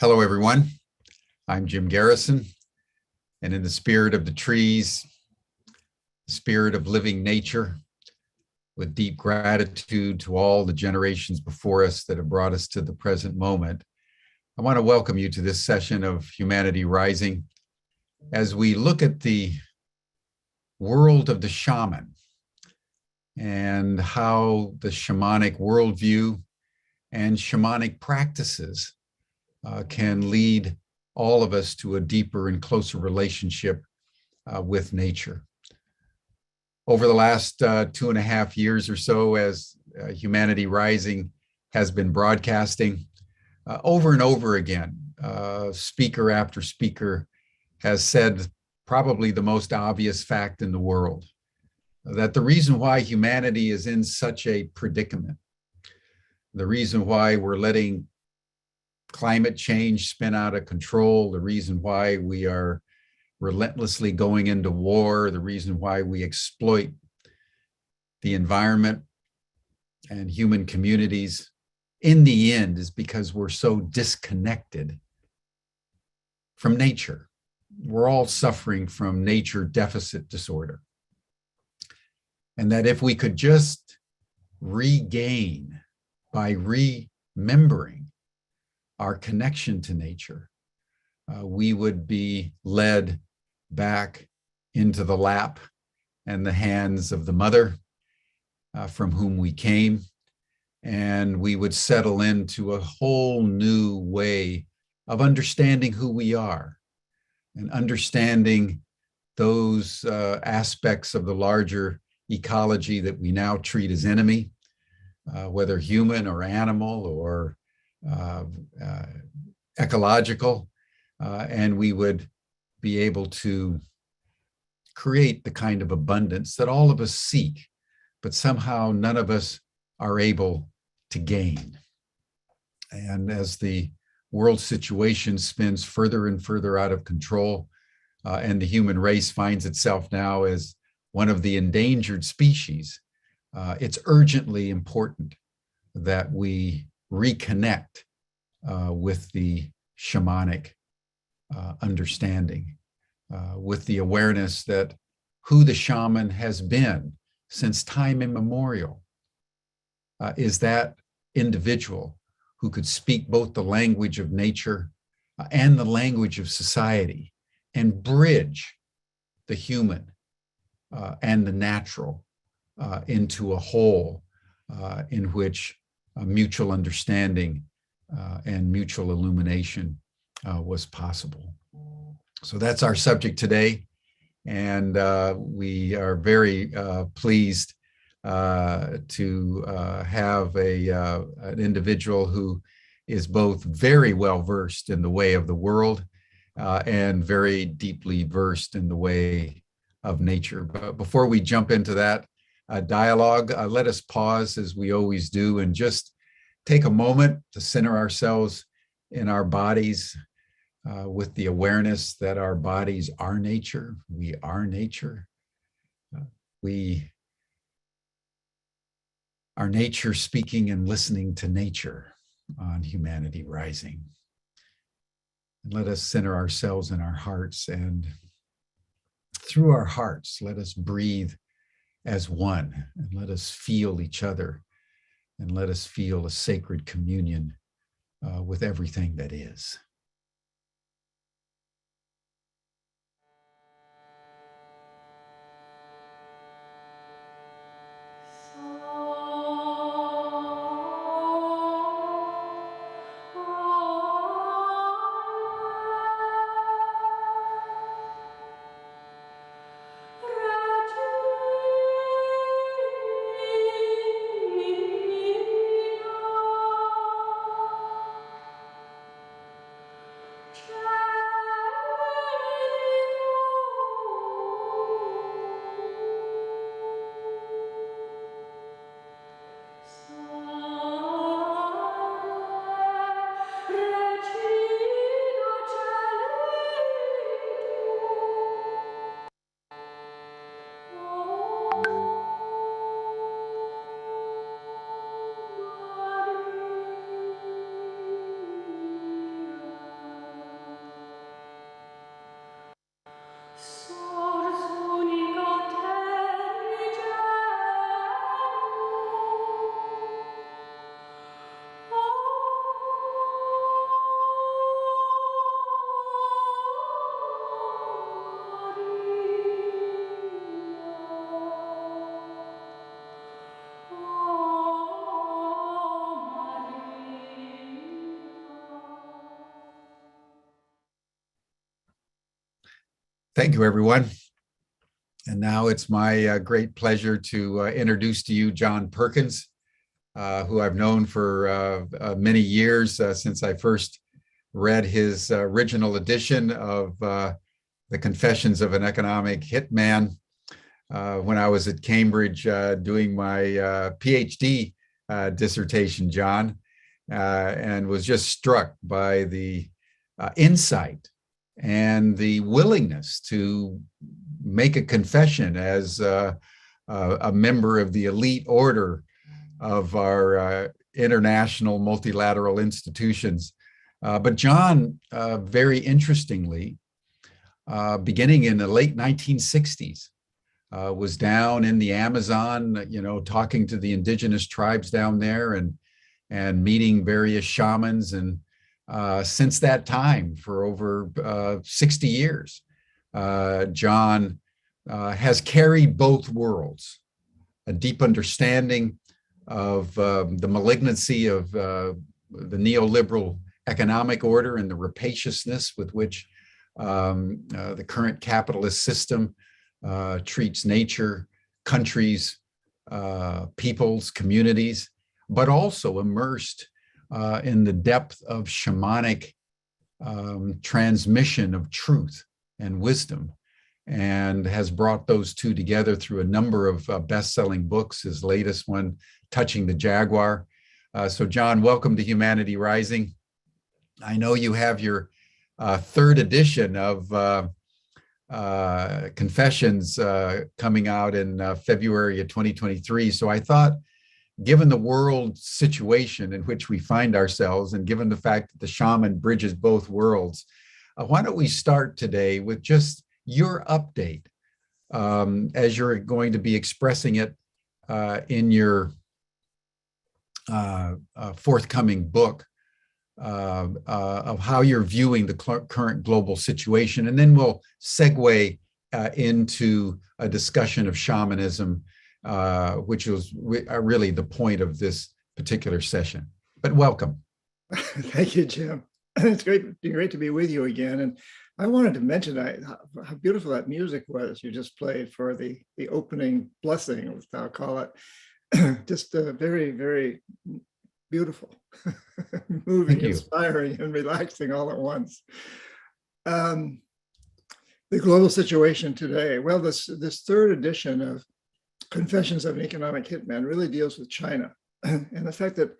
Hello, everyone. I'm Jim Garrison, and in the spirit of the trees, the spirit of living nature, with deep gratitude to all the generations before us that have brought us to the present moment, I want to welcome you to this session of Humanity Rising as we look at the world of the shaman and how the shamanic worldview and shamanic practices can lead all of us to a deeper and closer relationship with nature. Over the last 2.5 years or so, as Humanity Rising has been broadcasting, over and over again, speaker after speaker has said probably the most obvious fact in the world, that the reason why humanity is in such a predicament, the reason why we're letting climate change spin out of control, the reason why we are relentlessly going into war, the reason why we exploit the environment and human communities, in the end, is because we're so disconnected from nature. We're all suffering from nature deficit disorder. And that if we could just regain by remembering our connection to nature, we would be led back into the lap and the hands of the mother from whom we came, and we would settle into a whole new way of understanding who we are and understanding those aspects of the larger ecology that we now treat as enemy, whether human or animal or ecological, and we would be able to create the kind of abundance that all of us seek, but somehow none of us are able to gain. And as the world situation spins further and further out of control, and the human race finds itself now as one of the endangered species, it's urgently important that we reconnect with the shamanic understanding, with the awareness that who the shaman has been since time immemorial is that individual who could speak both the language of nature and the language of society and bridge the human and the natural into a whole in which mutual understanding and mutual illumination was possible. So that's our subject today, and we are very pleased to have an individual who is both very well versed in the way of the world and very deeply versed in the way of nature. But before we jump into that dialogue, let us pause as we always do and just take a moment to center ourselves in our bodies with the awareness that our bodies are nature. We are nature. We are nature speaking and listening to nature on Humanity Rising. And let us center ourselves in our hearts, and through our hearts, let us breathe as one, and let us feel each other, and let us feel a sacred communion with everything that is. Thank you, everyone. And now it's my great pleasure to introduce to you John Perkins, who I've known for many years since I first read his original edition of The Confessions of an Economic Hitman when I was at Cambridge doing my PhD dissertation, John, and was just struck by the insight and the willingness to make a confession as a member of the elite order of our international multilateral institutions. But John, very interestingly, beginning in the late 1960s, was down in the Amazon, talking to the indigenous tribes down there and meeting various shamans. And since that time, for over 60 years, John has carried both worlds, a deep understanding of the malignancy of the neoliberal economic order and the rapaciousness with which the current capitalist system treats nature, countries, peoples, communities, but also immersed in the depth of shamanic transmission of truth and wisdom, and has brought those two together through a number of best-selling books, his latest one, Touching the Jaguar. So John, welcome to Humanity Rising. I know you have your third edition of Confessions coming out in February of 2023. So I thought, given the world situation in which we find ourselves, and given the fact that the shaman bridges both worlds, why don't we start today with just your update as you're going to be expressing it in your forthcoming book of how you're viewing the current global situation. And then we'll segue into a discussion of shamanism, which was really the point of this particular session. But welcome. Thank you, Jim. It's great to be with you again. And I wanted to mention how beautiful that music was you just played for the opening blessing, I'll call it. Just very, very beautiful, moving, inspiring, and relaxing all at once. The global situation today. Well, this third edition of Confessions of an Economic Hitman really deals with China and the fact that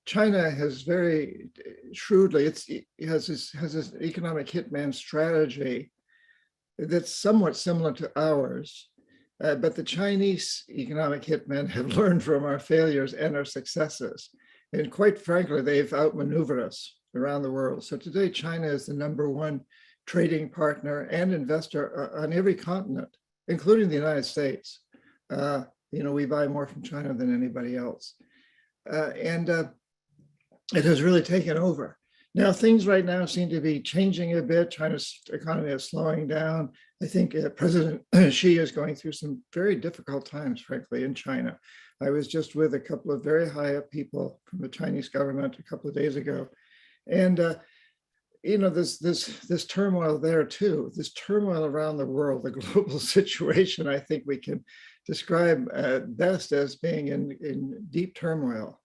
China has very shrewdly, it has this economic hitman strategy that's somewhat similar to ours, but the Chinese economic hitmen have learned from our failures and our successes. And quite frankly, they've outmaneuvered us around the world. So today, China is the #1 trading partner and investor on every continent, including the United States. We buy more from China than anybody else. And it has really taken over. Now, things right now seem to be changing a bit. China's economy is slowing down. I think President Xi is going through some very difficult times, frankly, in China. I was just with a couple of very high up people from the Chinese government a couple of days ago. And, this turmoil there too, this turmoil around the world, the global situation, I think we can describe best as being in deep turmoil.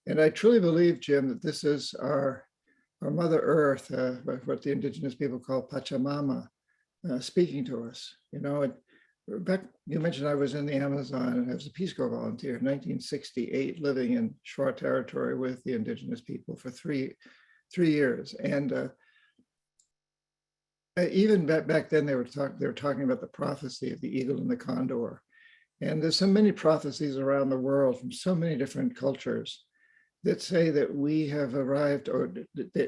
And I truly believe, Jim, that this is our Mother Earth, what the indigenous people call Pachamama, speaking to us. Back, you mentioned I was in the Amazon and I was a Peace Corps volunteer in 1968, living in Shuar territory with the indigenous people for three years. And even back then, they were talking about the prophecy of the eagle and the condor. And there's so many prophecies around the world from so many different cultures that say that we have arrived, or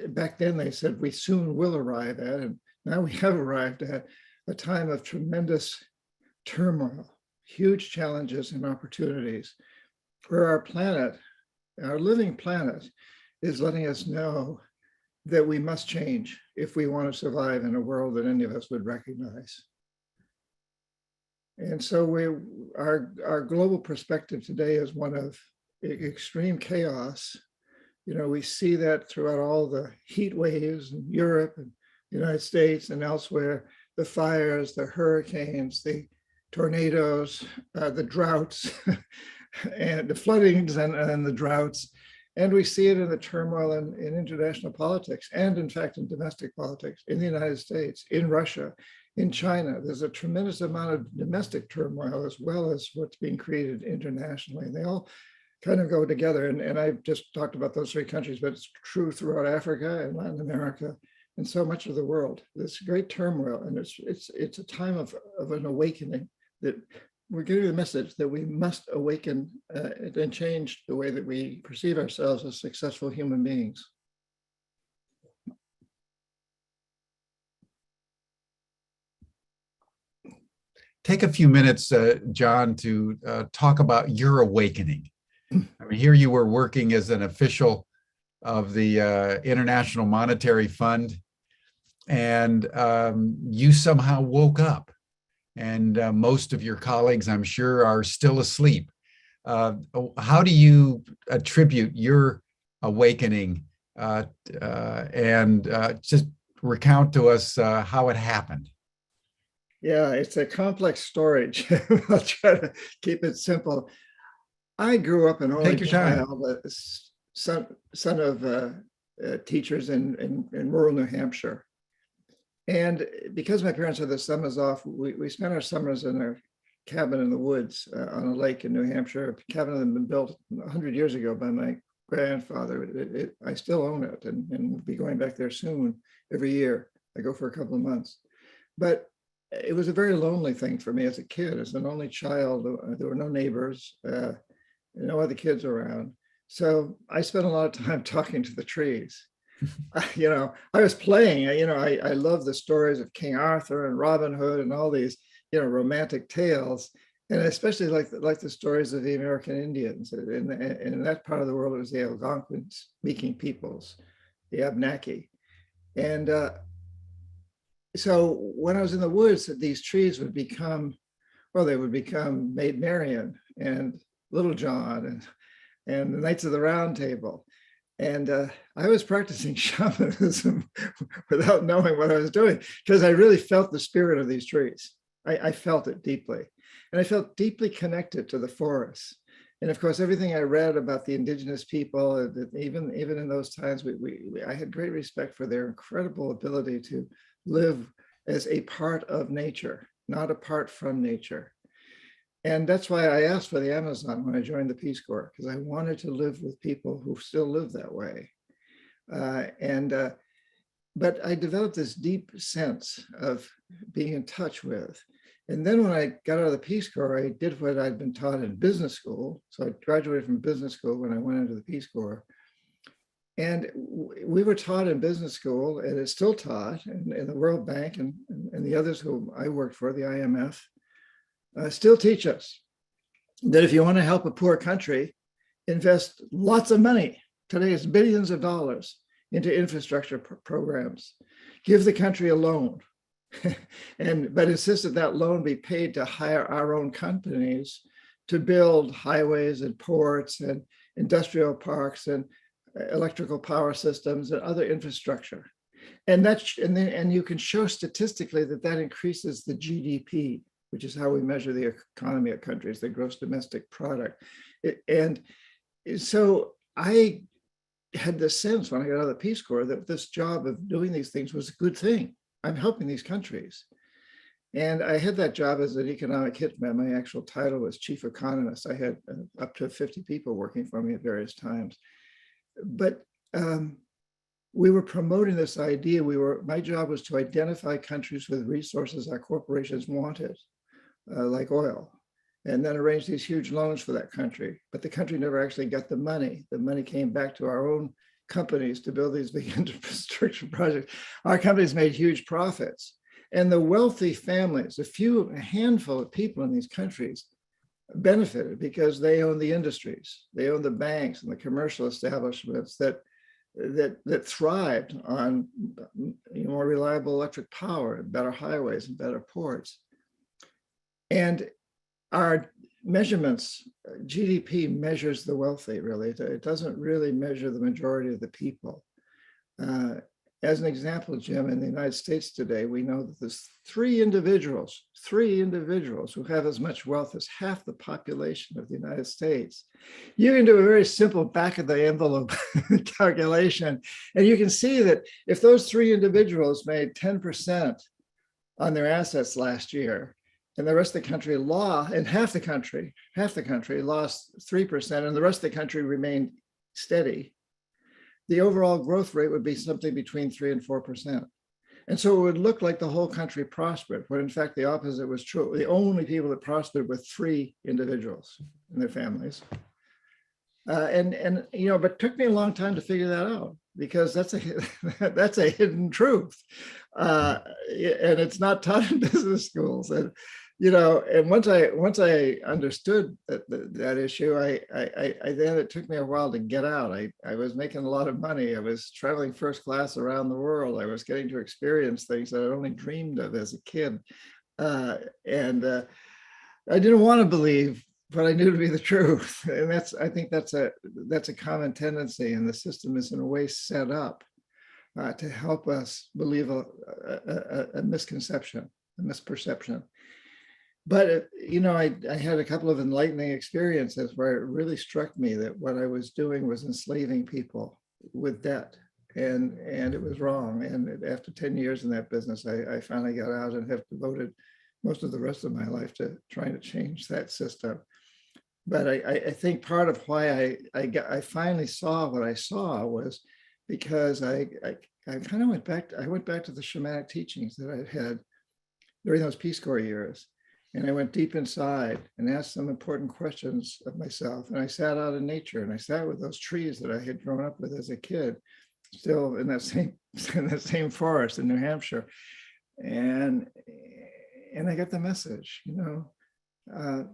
back then they said we soon will arrive at, and now we have arrived at a time of tremendous turmoil, huge challenges and opportunities, where our planet, our living planet, is letting us know that we must change if we want to survive in a world that any of us would recognize. And so our global perspective today is one of extreme chaos. We see that throughout all the heat waves in Europe and the United States and elsewhere. the fires, the hurricanes, the tornadoes, the droughts, and the floodings and the droughts. And we see it in the turmoil in international politics and, in fact, in domestic politics in the United States, in Russia, in China. There's a tremendous amount of domestic turmoil as well as what's being created internationally. And they all kind of go together. And I've just talked about those three countries, but it's true throughout Africa and Latin America and so much of the world. This great turmoil, and it's a time of an awakening that we're getting the message that we must awaken and change the way that we perceive ourselves as successful human beings. Take a few minutes, John, to talk about your awakening. I mean, here you were working as an official of the International Monetary Fund, and you somehow woke up. And most of your colleagues, I'm sure, are still asleep. How do you attribute your awakening, and just recount to us how it happened? Yeah, it's a complex story, Jim. I'll try to keep it simple. I grew up an only child, son of teachers in rural New Hampshire. And because my parents had the summers off, we spent our summers in our cabin in the woods on a lake in New Hampshire, a cabin that had been built 100 years ago by my grandfather. I still own it and we'll be going back there soon. Every year. I go for a couple of months. But it was a very lonely thing for me as a kid, as an only child. There were no neighbors, no other kids around. So I spent a lot of time talking to the trees. I was playing, I love the stories of King Arthur and Robin Hood and all these, romantic tales. And I especially like the stories of the American Indians. And in that part of the world, it was the Algonquin-speaking peoples, the Abenaki. And so when I was in the woods, these trees would become, they would become Maid Marian and Little John and the Knights of the Round Table. And I was practicing shamanism without knowing what I was doing, because I really felt the spirit of these trees. I felt it deeply. And I felt deeply connected to the forests. And of course, everything I read about the indigenous people, even in those times, I had great respect for their incredible ability to live as a part of nature, not apart from nature. And that's why I asked for the Amazon when I joined the Peace Corps, because I wanted to live with people who still live that way. But I developed this deep sense of being in touch with. And then when I got out of the Peace Corps, I did what I'd been taught in business school. So I graduated from business school when I went into the Peace Corps. And we were taught in business school, and it's still taught in the World Bank and the others who I worked for, the IMF, still teach us that if you want to help a poor country, invest lots of money. Today it's billions of dollars into infrastructure programs. Give the country a loan, but insist that loan be paid to hire our own companies to build highways and ports and industrial parks and electrical power systems and other infrastructure. And you can show statistically that increases the GDP, which is how we measure the economy of countries, the gross domestic product. And so I had the sense when I got out of the Peace Corps that this job of doing these things was a good thing. I'm helping these countries. And I had that job as an economic hitman. My actual title was chief economist. I had up to 50 people working for me at various times. But we were promoting this idea. My job was to identify countries with resources our corporations wanted, like oil, and then arrange these huge loans for that country. But the country never actually got the money. The money came back to our own companies to build these big infrastructure projects. Our companies made huge profits. And the wealthy families, a handful of people in these countries, benefited because they own the industries, they own the banks and the commercial establishments that thrived on more reliable electric power, and better highways and better ports. And our measurements, GDP measures the wealthy, really. It doesn't really measure the majority of the people. as an example, Jim, in the United States today, we know that there's three individuals who have as much wealth as half the population of the United States. You can do a very simple back of the envelope calculation, and you can see that if those three individuals made 10% on their assets last year, and the rest of the country and half the country lost 3%, and the rest of the country remained steady, the overall growth rate would be something between 3 and 4%. And so it would look like the whole country prospered, when in fact the opposite was true. The only people that prospered were three individuals and their families. But it took me a long time to figure that out, because that's a hidden truth. And it's not taught in business schools. And once I understood that issue, then it took me a while to get out. I was making a lot of money. I was traveling first class around the world. I was getting to experience things that I only dreamed of as a kid. I didn't want to believe, but I knew to be the truth. And I think that's a common tendency, and the system is in a way set up to help us believe a misconception, a misperception. But, I had a couple of enlightening experiences where it really struck me that what I was doing was enslaving people with debt, and it was wrong. And after 10 years in that business, I finally got out and have devoted most of the rest of my life to trying to change that system. But I think part of why I finally saw what I saw was because I kind of went back to the shamanic teachings that I'd had during those Peace Corps years. And I went deep inside and asked some important questions of myself. And I sat out in nature, and I sat with those trees that I had grown up with as a kid, still in that same forest in New Hampshire. And I got the message,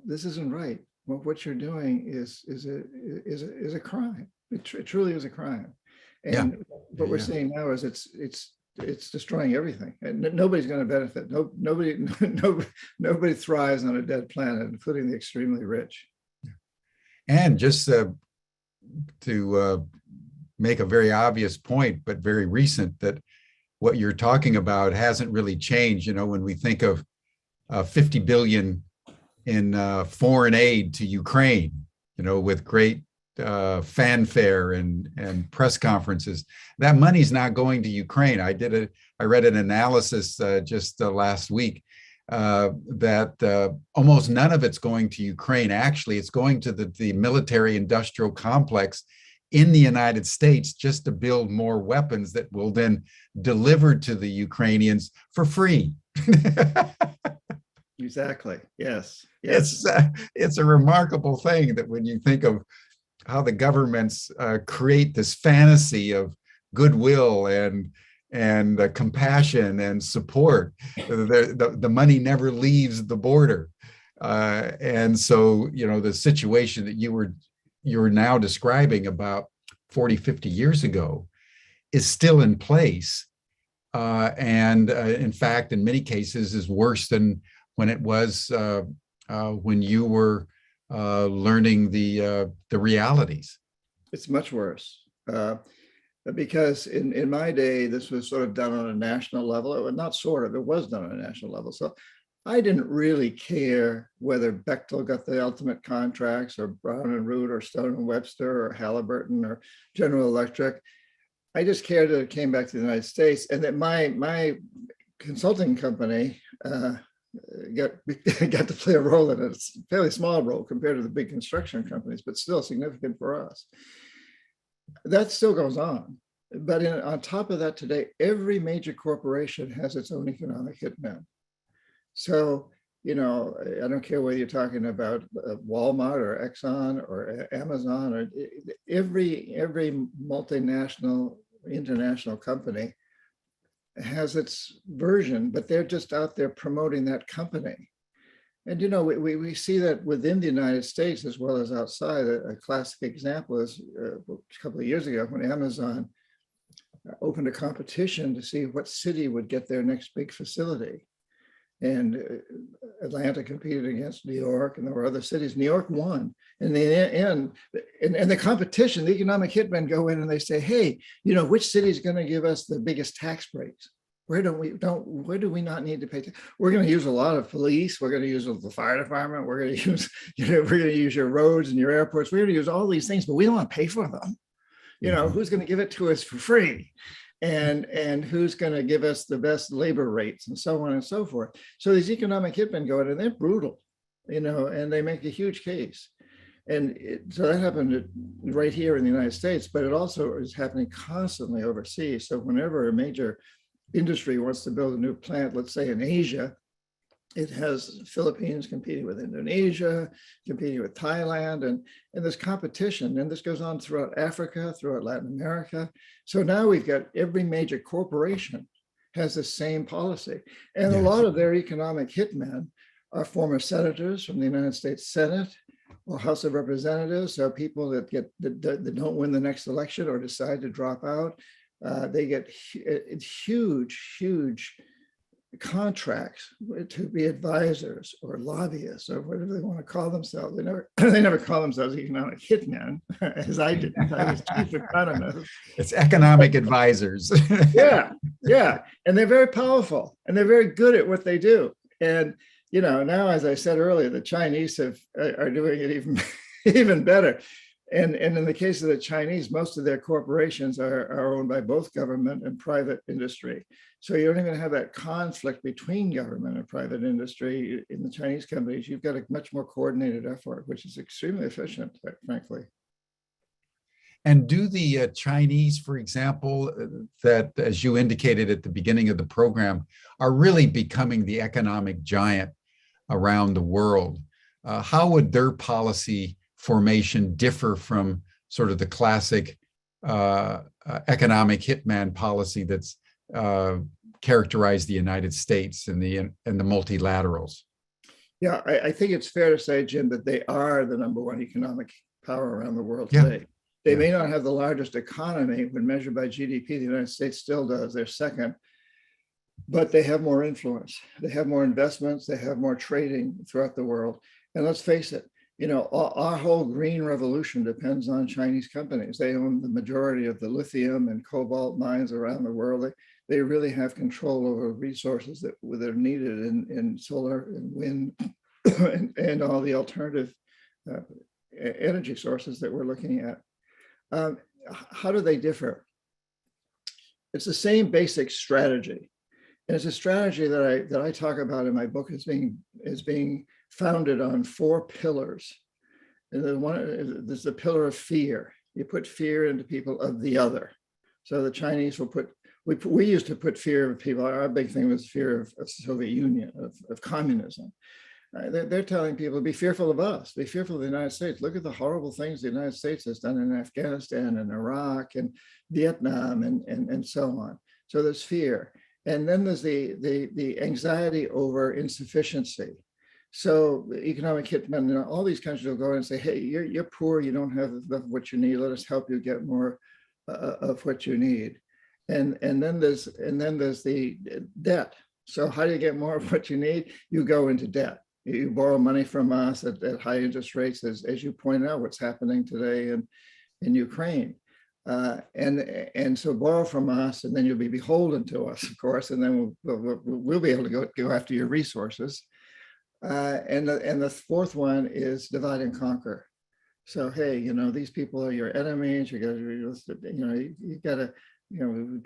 this isn't right. Well, what you're doing is a crime. It truly is a crime. And what we're seeing now is it's destroying everything, and nobody's going to benefit. Nobody thrives on a dead planet, including the extremely rich. And just to make a very obvious point, but very recent, that what you're talking about hasn't really changed. When we think of 50 billion in foreign aid to Ukraine, with great fanfare and press conferences, that money's not going to Ukraine. I read an analysis just last week that almost none of it's going to Ukraine. Actually, it's going to the military industrial complex in the United States, just to build more weapons that will then deliver to the Ukrainians for free. Exactly. Yes. It's a remarkable thing that when you think of how the governments create this fantasy of goodwill and compassion and support, the money never leaves the border, and so the situation that you're now describing about 40, 50 years ago is still in place, and in fact, in many cases, is worse than when it was when you were learning the realities. It's much worse, because in my day, this was sort of done on a national level. It was not sort of, it was done on a national level. So I didn't really care whether Bechtel got the ultimate contracts, or Brown and Root, or Stone and Webster, or Halliburton, or General Electric. I just cared that it came back to the United States, and that my consulting company got to play a role in it. It's a fairly small role compared to the big construction companies, but still significant for us. That still goes on. But on top of that, today, every major corporation has its own economic hitman. So, I don't care whether you're talking about Walmart or Exxon or Amazon, or every multinational, international company has its version, but they're just out there promoting that company. And, we see that within the United States as well as outside. A classic example is a couple of years ago when Amazon opened a competition to see what city would get their next big facility. and Atlanta competed against New York, and there were other cities. New York won. In the end, and the competition, the economic hitmen go in and they say, hey, which city is going to give us the biggest tax breaks? Where do we not need to pay? We're going to use a lot of police. We're going to use the fire department. We're going to use, we're going to use your roads and your airports. We're going to use all these things, but we don't want to pay for them. Who's going to give it to us for free? And who's going to give us the best labor rates and so on and so forth. So these economic hitmen go in and they're brutal, and they make a huge case. And so that happened right here in the United States, but it also is happening constantly overseas. So whenever a major industry wants to build a new plant, let's say in Asia, it has Philippines competing with Indonesia, competing with Thailand, and this competition. And this goes on throughout Africa, throughout Latin America. So now we've got every major corporation has the same policy. And a lot of their economic hitmen are former senators from the United States Senate or House of Representatives. So people that don't win the next election or decide to drop out, they get huge contracts to be advisors or lobbyists or whatever they want to call themselves. They never call themselves economic hitmen, as I did. I was chief economist. It's economic advisors. yeah, and they're very powerful and they're very good at what they do. And now, as I said earlier, the Chinese are doing it even better. And in the case of the Chinese, most of their corporations are owned by both government and private industry. So you don't even have that conflict between government and private industry in the Chinese companies. You've got a much more coordinated effort, which is extremely efficient, frankly. And do the Chinese, for example, that, as you indicated at the beginning of the program, are really becoming the economic giant around the world, how would their policy formation differ from sort of the classic economic hitman policy that's characterized the United States and the multilaterals? Yeah, I think it's fair to say, Jim, that they are the number one economic power around the world today. They may not have the largest economy when measured by GDP. The United States still does. They're second, but they have more influence. They have more investments. They have more trading throughout the world. And let's face it, our whole green revolution depends on Chinese companies. They own the majority of the lithium and cobalt mines around the world. They really have control over resources that are needed in solar and wind and all the alternative energy sources that we're looking at. How do they differ? It's the same basic strategy. And it's a strategy that I talk about in my book as being founded on 4 pillars. And there's the pillar of fear. You put fear into people of the other. So the Chinese will we used to put fear of people. Our big thing was fear of Soviet Union, of communism. They're telling people, be fearful of us, be fearful of the United States. Look at the horrible things the United States has done in Afghanistan and Iraq and Vietnam and so on. So there's fear. And then there's the anxiety over insufficiency. So the economic hitmen, all these countries will go and say, hey, you're poor, you don't have enough of what you need. Let us help you get more of what you need. And then there's the debt. So how do you get more of what you need? You go into debt. You borrow money from us at high interest rates, as you point out, what's happening today in Ukraine. And so borrow from us, and then you'll be beholden to us, of course, and then we'll be able to go after your resources. And the 4th one is divide and conquer. So hey, these people are your enemies. You got to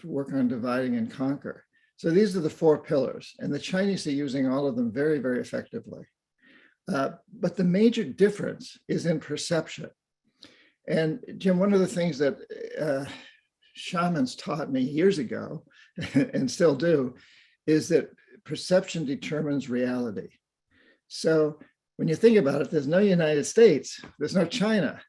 work on dividing and conquer. So these are the 4 pillars, and the Chinese are using all of them very, very effectively. But the major difference is in perception. And Jim, one of the things that shamans taught me years ago, and still do, is that perception determines reality. So when you think about it, there's no United States, there's no China,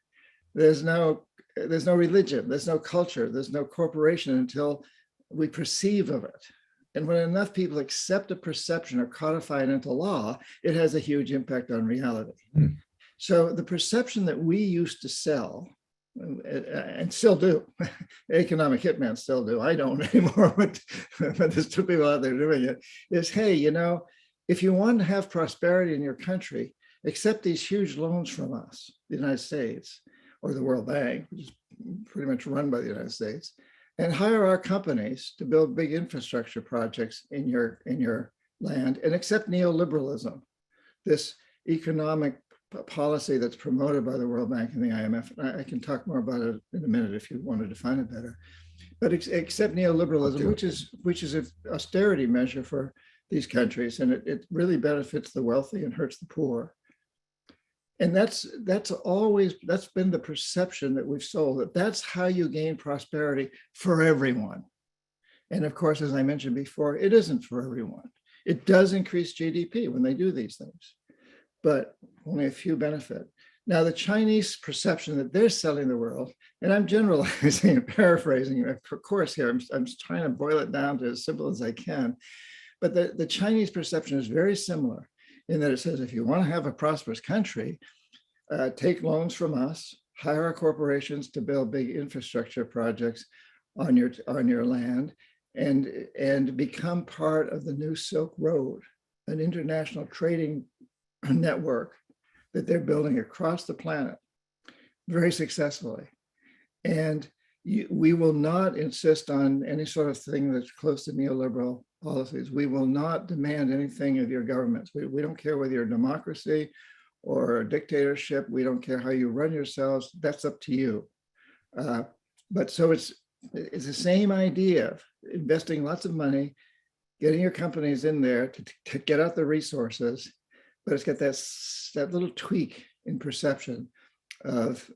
there's no religion, there's no culture, there's no corporation until we perceive of it. And when enough people accept a perception or codify it into law, it has a huge impact on reality. So the perception that we used to sell, and still do, economic hitmen still do, I don't anymore, but there's 2 people out there doing it, is, hey, if you want to have prosperity in your country, accept these huge loans from us, the United States, or the World Bank, which is pretty much run by the United States, and hire our companies to build big infrastructure projects in your land, and accept neoliberalism, this economic policy that's promoted by the World Bank and the IMF. I can talk more about it in a minute if you want to define it better. But accept neoliberalism, which is an austerity measure for these countries, and it really benefits the wealthy and hurts the poor. And that's been the perception that we've sold, that's how you gain prosperity for everyone. And of course, as I mentioned before, it isn't for everyone. It does increase GDP when they do these things, but only a few benefit. Now, the Chinese perception that they're selling the world, and I'm generalizing and paraphrasing, of course, here, I'm trying to boil it down to as simple as I can, but the Chinese perception is very similar in that it says, if you want to have a prosperous country, take loans from us, hire our corporations to build big infrastructure projects on your land, and become part of the new Silk Road, an international trading network that they're building across the planet very successfully. And we will not insist on any sort of thing that's close to neoliberal policies. We will not demand anything of your governments. We don't care whether you're a democracy or a dictatorship. We don't care how you run yourselves. That's up to you. But so it's the same idea of investing lots of money, getting your companies in there to get out the resources, but it's got that little tweak in perception of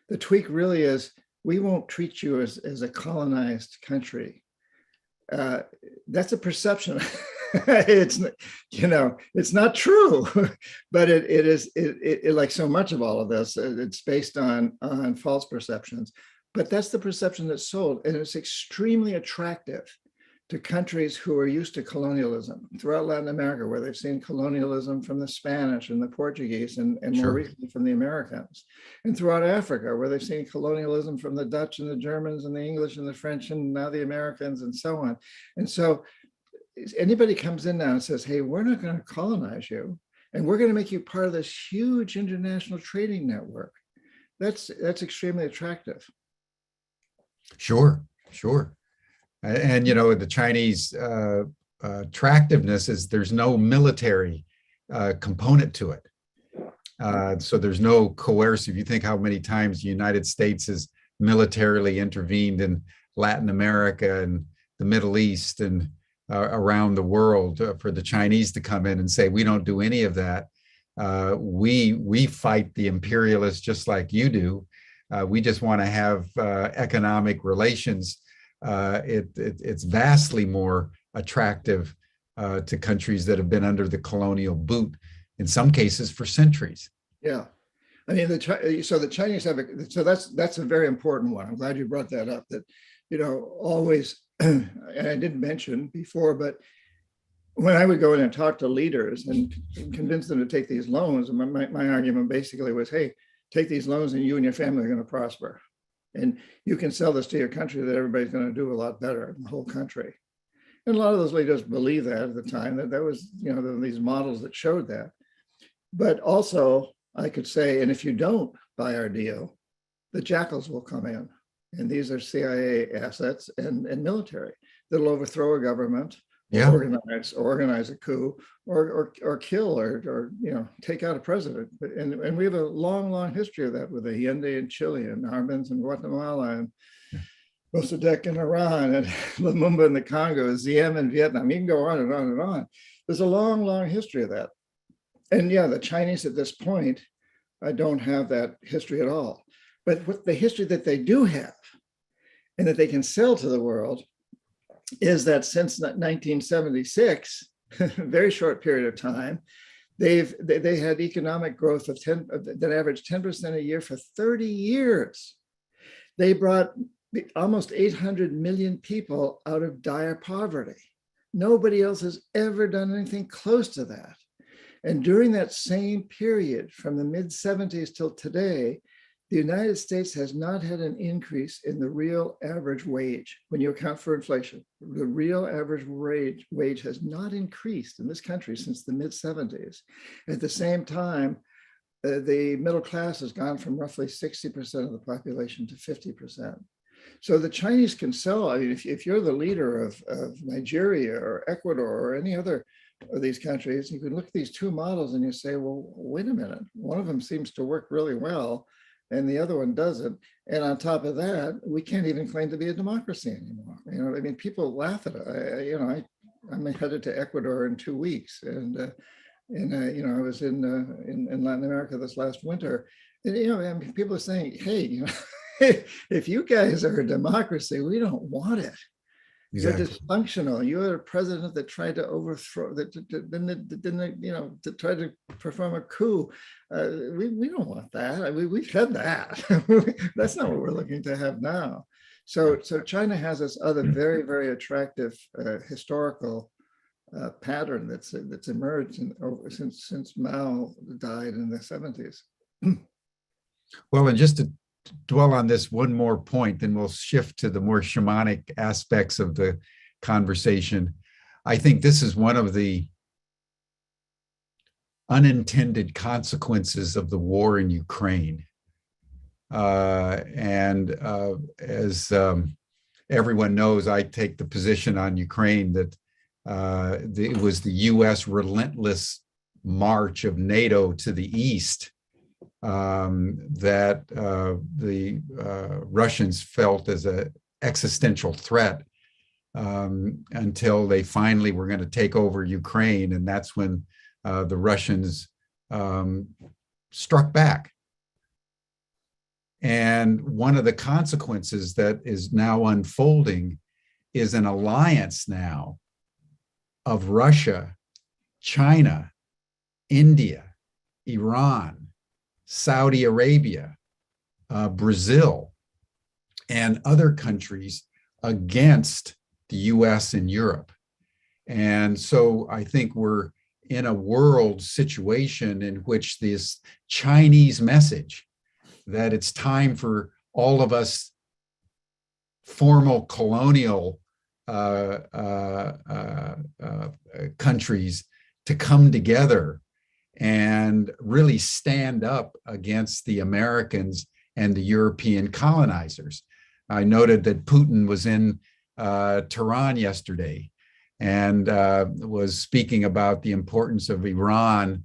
the tweak really is, we won't treat you as a colonized country. That's a perception. It's not true, but it is like so much of all of this, it's based on false perceptions. But that's the perception that's sold, and it's extremely attractive to countries who are used to colonialism throughout Latin America, where they've seen colonialism from the Spanish and the Portuguese and more recently from the Americans, and throughout Africa, where they've seen colonialism from the Dutch and the Germans and the English and the French and now the Americans and so on. And so anybody comes in now and says, hey, we're not going to colonize you, and we're going to make you part of this huge international trading network. That's extremely attractive. Sure. And, the Chinese attractiveness is there's no military component to it. So there's no coercive. You think how many times the United States has militarily intervened in Latin America and the Middle East and around the world for the Chinese to come in and say, we don't do any of that. We fight the imperialists just like you do. We just want to have economic relations. It's vastly more attractive to countries that have been under the colonial boot, in some cases for centuries. Yeah, I mean, the Chinese have that's a very important one. I'm glad you brought that up. That always, and I didn't mention before, but when I would go in and talk to leaders and convince them to take these loans, my argument basically was, hey, take these loans and you and your family are going to prosper. And you can sell this to your country that everybody's going to do a lot better in the whole country. And a lot of those leaders believed that at the time, that was, these models that showed that. But also, I could say, and if you don't buy our deal, the jackals will come in. And these are CIA assets and military that'll overthrow a government, organize a coup, or kill or take out a president. And we have a long history of that with Allende in Chile and Arbenz in Guatemala and Mossadegh in Iran and Lumumba in the Congo, Diem in Vietnam. You can go on and on and on. There's a long history of that. And yeah, the Chinese at this point don't have that history at all. But what the history that they do have and that they can sell to the world is that since 1976, a very short period of time, they had economic growth of that averaged 10% a year for 30 years. They brought almost 800 million people out of dire poverty. Nobody else has ever done anything close to that. And during that same period, from the mid-70s till today, The United States has not had an increase in the real average wage when you account for inflation. The real average wage has not increased in this country since the mid 70s. At the same time, the middle class has gone from roughly 60% of the population to 50%. So the Chinese can sell. I mean, if you're the leader of Nigeria or Ecuador or any other of these countries, you can look at these two models and you say, well, wait a minute, one of them seems to work really well and the other one doesn't. And on top of that, we can't even claim to be a democracy anymore. You know, I mean, people laugh at it. I'm headed to Ecuador in 2 weeks, and I was in Latin America this last winter, and and people are saying, hey, if you guys are a democracy, we don't want it. Exactly. You're dysfunctional. You're a president that tried to overthrow, that to try to perform a coup. We don't want that. We've had that. That's not what we're looking to have now. So China has this other very, very attractive historical pattern that's emerged since Mao died in the 70s. Well, and just to dwell on this one more point, then we'll shift to the more shamanic aspects of the conversation. I think this is one of the unintended consequences of the war in Ukraine. As everyone knows, I take the position on Ukraine that it was the US relentless march of NATO to the east that the Russians felt as an existential threat until they finally were going to take over Ukraine. And that's when the Russians struck back. And one of the consequences that is now unfolding is an alliance now of Russia, China, India, Iran, Saudi Arabia, Brazil, and other countries against the US and Europe. And so I think we're in a world situation in which this Chinese message that it's time for all of us formal colonial countries to come together and really stand up against the Americans and the European colonizers. I noted that Putin was in Tehran yesterday and was speaking about the importance of Iran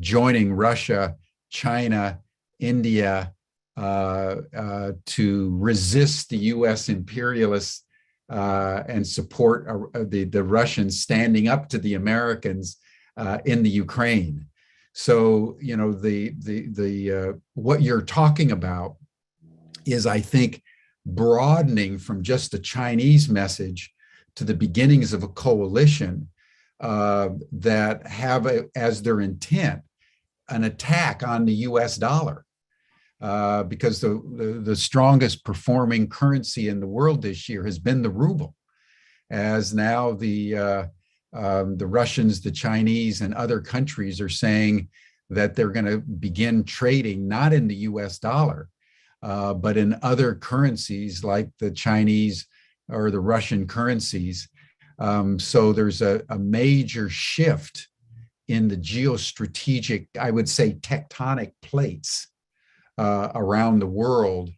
joining Russia, China, India to resist the US imperialists and support the Russians standing up to the Americans in the Ukraine. So, what you're talking about is, I think, broadening from just a Chinese message to the beginnings of a coalition that have as their intent an attack on the US dollar. Because the strongest performing currency in the world this year has been the ruble, as now the Russians, the Chinese, and other countries are saying that they're going to begin trading not in the US dollar, but in other currencies like the Chinese or the Russian currencies. So there's a major shift in the geostrategic, I would say, tectonic plates around the world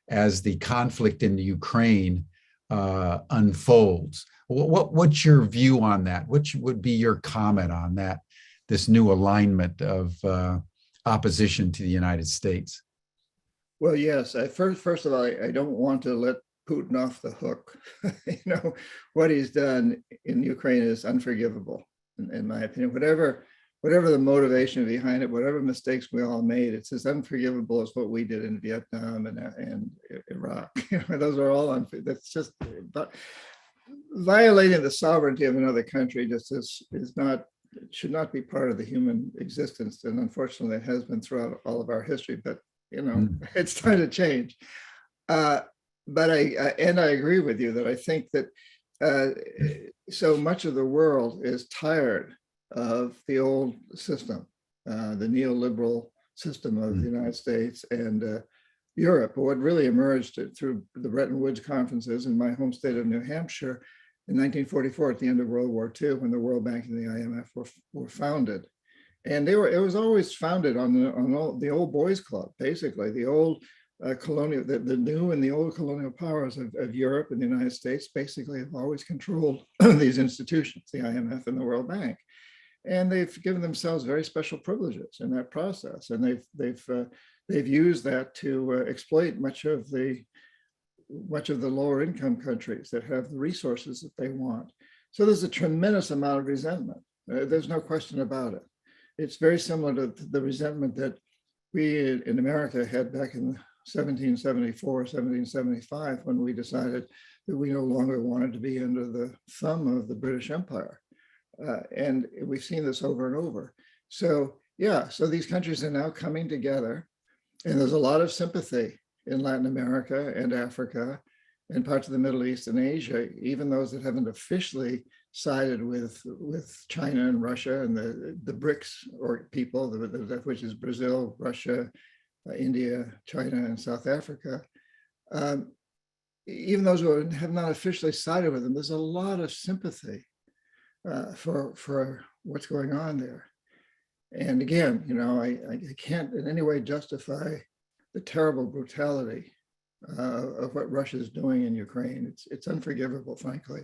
as the conflict in the Ukraine unfolds. What's your view on that? What would be your comment on that, this new alignment of opposition to the United States? Well, yes. First of all, I don't want to let Putin off the hook. What he's done in Ukraine is unforgivable, in my opinion. Whatever the motivation behind it, whatever mistakes we all made, it's as unforgivable as what we did in Vietnam and Iraq. Those are all unfair. That's just violating the sovereignty of another country. Just should not be part of the human existence. And unfortunately, it has been throughout all of our history. But it's time to change. But I agree with you that I think that so much of the world is tired of the old system, the neoliberal system of the United States and Europe. But what really emerged through the Bretton Woods conferences in my home state of New Hampshire in 1944, at the end of World War II, when the World Bank and the IMF were founded. And it was always founded on the old boys club, basically, the old colonial, the new and the old colonial powers of Europe and the United States basically have always controlled these institutions, the IMF and the World Bank. And they've given themselves very special privileges in that process. And they've used that to exploit much of the lower income countries that have the resources that they want. So there's a tremendous amount of resentment. There's no question about it. It's very similar to the resentment that we in America had back in 1774, 1775, when we decided that we no longer wanted to be under the thumb of the British Empire. And we've seen this over and over. So yeah, so these countries are now coming together, and there's a lot of sympathy in Latin America and Africa and parts of the Middle East and Asia, even those that haven't officially sided with China and Russia and the BRICS or people, which is Brazil, Russia, India, China, and South Africa. Even those who have not officially sided with them, there's a lot of sympathy for what's going on there. And again, I can't in any way justify the terrible brutality of what Russia is doing in Ukraine. It's unforgivable, frankly.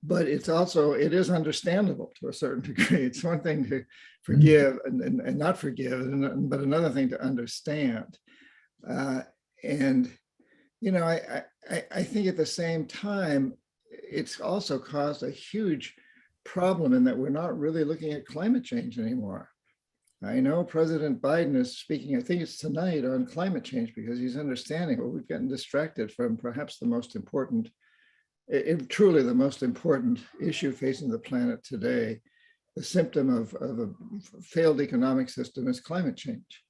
But it is understandable to a certain degree. It's one thing to forgive and not forgive, but another thing to understand. I think at the same time, it's also caused a huge problem in that we're not really looking at climate change anymore. I know President Biden is speaking, I think it's tonight, on climate change because he's understanding, well, we've gotten distracted from perhaps the most important, truly the most important issue facing the planet today. The symptom of a failed economic system is climate change.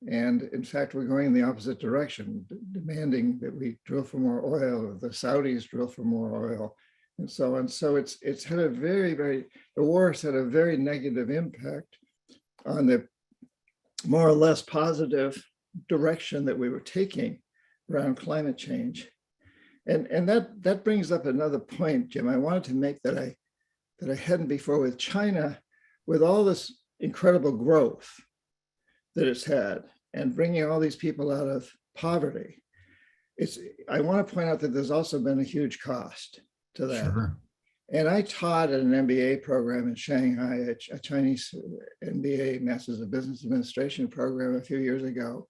And in fact, we're going in the opposite direction, demanding that we drill for more oil, or the Saudis drill for more oil, and so on. So it's had a the war has had a very negative impact on the more or less positive direction that we were taking around climate change. And that brings up another point, Jim, I wanted to make that I hadn't before with China, with all this incredible growth that it's had and bringing all these people out of poverty. I want to point out that there's also been a huge cost to that. Sure. And I taught at an MBA program in Shanghai, a Chinese MBA, Masters of Business Administration program a few years ago.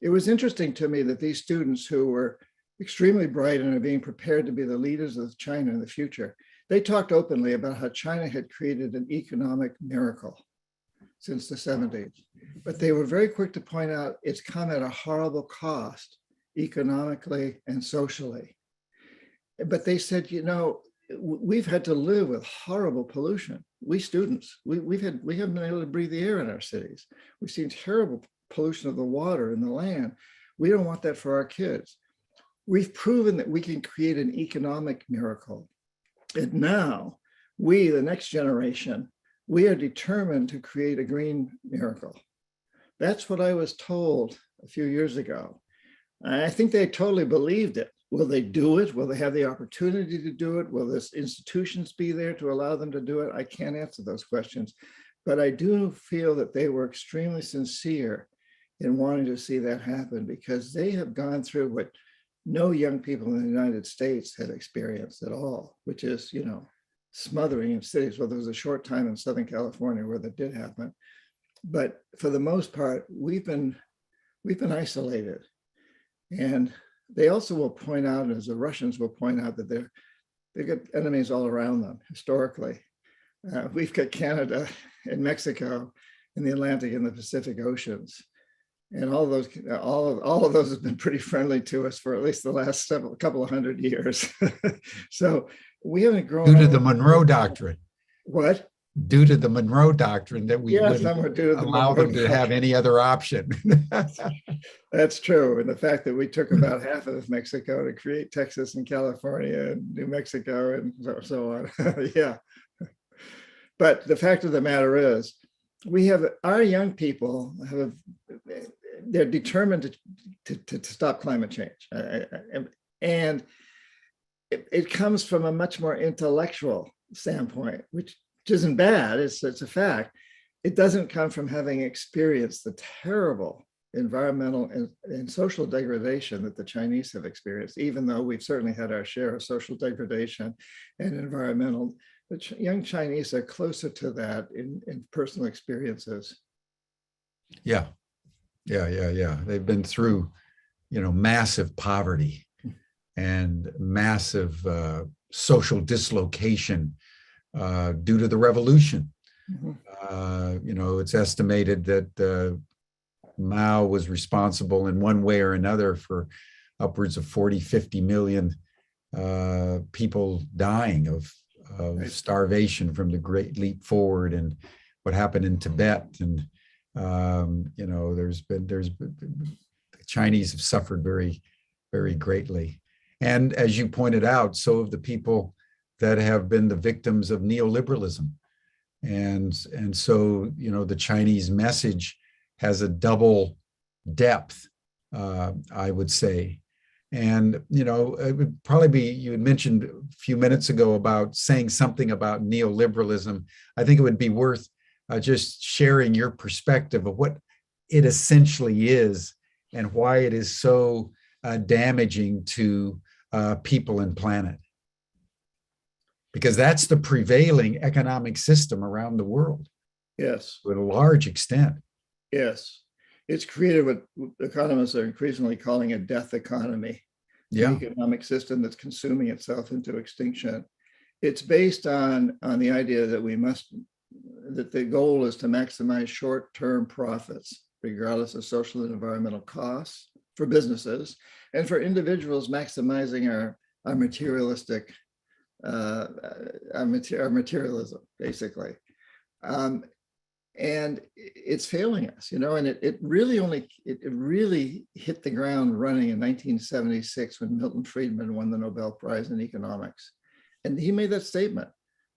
It was interesting to me that these students who were extremely bright and are being prepared to be the leaders of China in the future, they talked openly about how China had created an economic miracle since the 70s. But they were very quick to point out it's come at a horrible cost economically and socially. But they said, we've had to live with horrible pollution. We students, we haven't been able to breathe the air in our cities. We've seen terrible pollution of the water and the land. We don't want that for our kids. We've proven that we can create an economic miracle. And now we, the next generation, we are determined to create a green miracle. That's what I was told a few years ago. I think they totally believed it. Will they do it? Will they have the opportunity to do it? Will the institutions be there to allow them to do it? I can't answer those questions, but I do feel that they were extremely sincere in wanting to see that happen because they have gone through what no young people in the United States had experienced at all, which is, smothering in cities. Well, there was a short time in Southern California where that did happen, but for the most part, we've been isolated. And they also will point out, as the Russians will point out, that they've got enemies all around them historically. We've got Canada and Mexico in the Atlantic and the Pacific Oceans. And all of those have been pretty friendly to us for at least the last couple of hundred years. So we haven't grown. Due to the Monroe Doctrine. What? Due to the Monroe Doctrine that we wouldn't allow them to have any other option. That's true. And the fact that we took about half of Mexico to create Texas and California and New Mexico and so on. Yeah. But the fact of the matter is, we have our young people they're determined to stop climate change, and it comes from a much more intellectual standpoint, which isn't bad. It's a fact. It doesn't come from having experienced the terrible environmental and social degradation that the Chinese have experienced, even though we've certainly had our share of social degradation and environmental. The young Chinese are closer to that in personal experiences. Yeah. They've been through, massive poverty and massive social dislocation due to the revolution. Mm-hmm. It's estimated that Mao was responsible in one way or another for upwards of 40, 50 million people dying of starvation from the Great Leap Forward and what happened in Tibet. And, the Chinese have suffered very, very greatly. And as you pointed out, so have the people that have been the victims of neoliberalism. And so, the Chinese message has a double depth, I would say. And, it would probably be, you had mentioned a few minutes ago about saying something about neoliberalism. I think it would be worth just sharing your perspective of what it essentially is and why it is so damaging to people and planet. Because that's the prevailing economic system around the world. Yes. To a large extent. Yes. It's created what economists are increasingly calling a death economy. Yeah. An economic system that's consuming itself into extinction. It's based on the idea that the goal is to maximize short-term profits, regardless of social and environmental costs for businesses, and for individuals maximizing our materialistic, our materialism, basically. And it's failing us, and it really hit the ground running in 1976 when Milton Friedman won the Nobel Prize in economics. And he made that statement: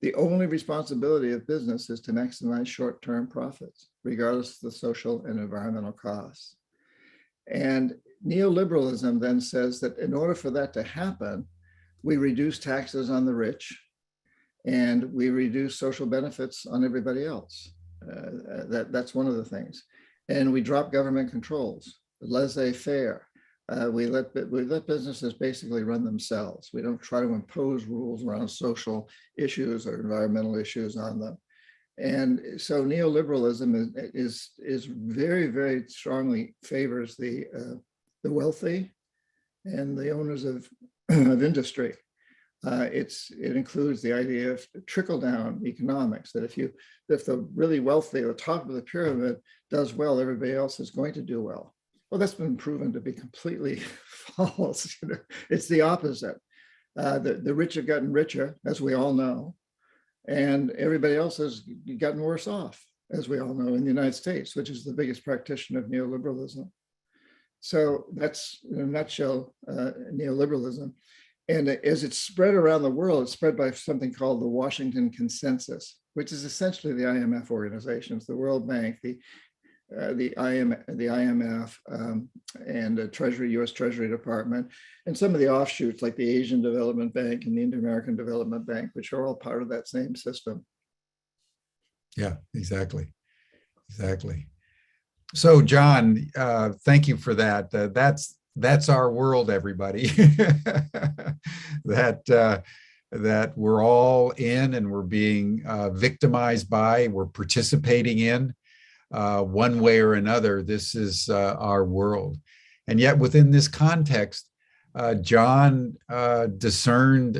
the only responsibility of business is to maximize short-term profits, regardless of the social and environmental costs. And neoliberalism then says that in order for that to happen, we reduce taxes on the rich and we reduce social benefits on everybody else. That's one of the things. And we drop government controls, laissez-faire. We let businesses basically run themselves. We don't try to impose rules around social issues or environmental issues on them. And so neoliberalism is very, very strongly favors the wealthy and the owners of industry. It includes the idea of trickle-down economics, that if the really wealthy, the top of the pyramid does well, everybody else is going to do well. Well, that's been proven to be completely false. It's the opposite. The rich have gotten richer, as we all know, and everybody else has gotten worse off, as we all know, in the United States, which is the biggest practitioner of neoliberalism. So that's, in a nutshell, neoliberalism. And as it's spread around the world, it's spread by something called the Washington Consensus, which is essentially the IMF organizations, the World Bank, the IMF, and the U.S. Treasury Department, and some of the offshoots like the Asian Development Bank and the Inter-American Development Bank, which are all part of that same system. Yeah, exactly. So, John, thank you for that. That's our world, everybody. that we're all in and we're being victimized by, we're participating in. One way or another, this is our world. And yet within this context, John discerned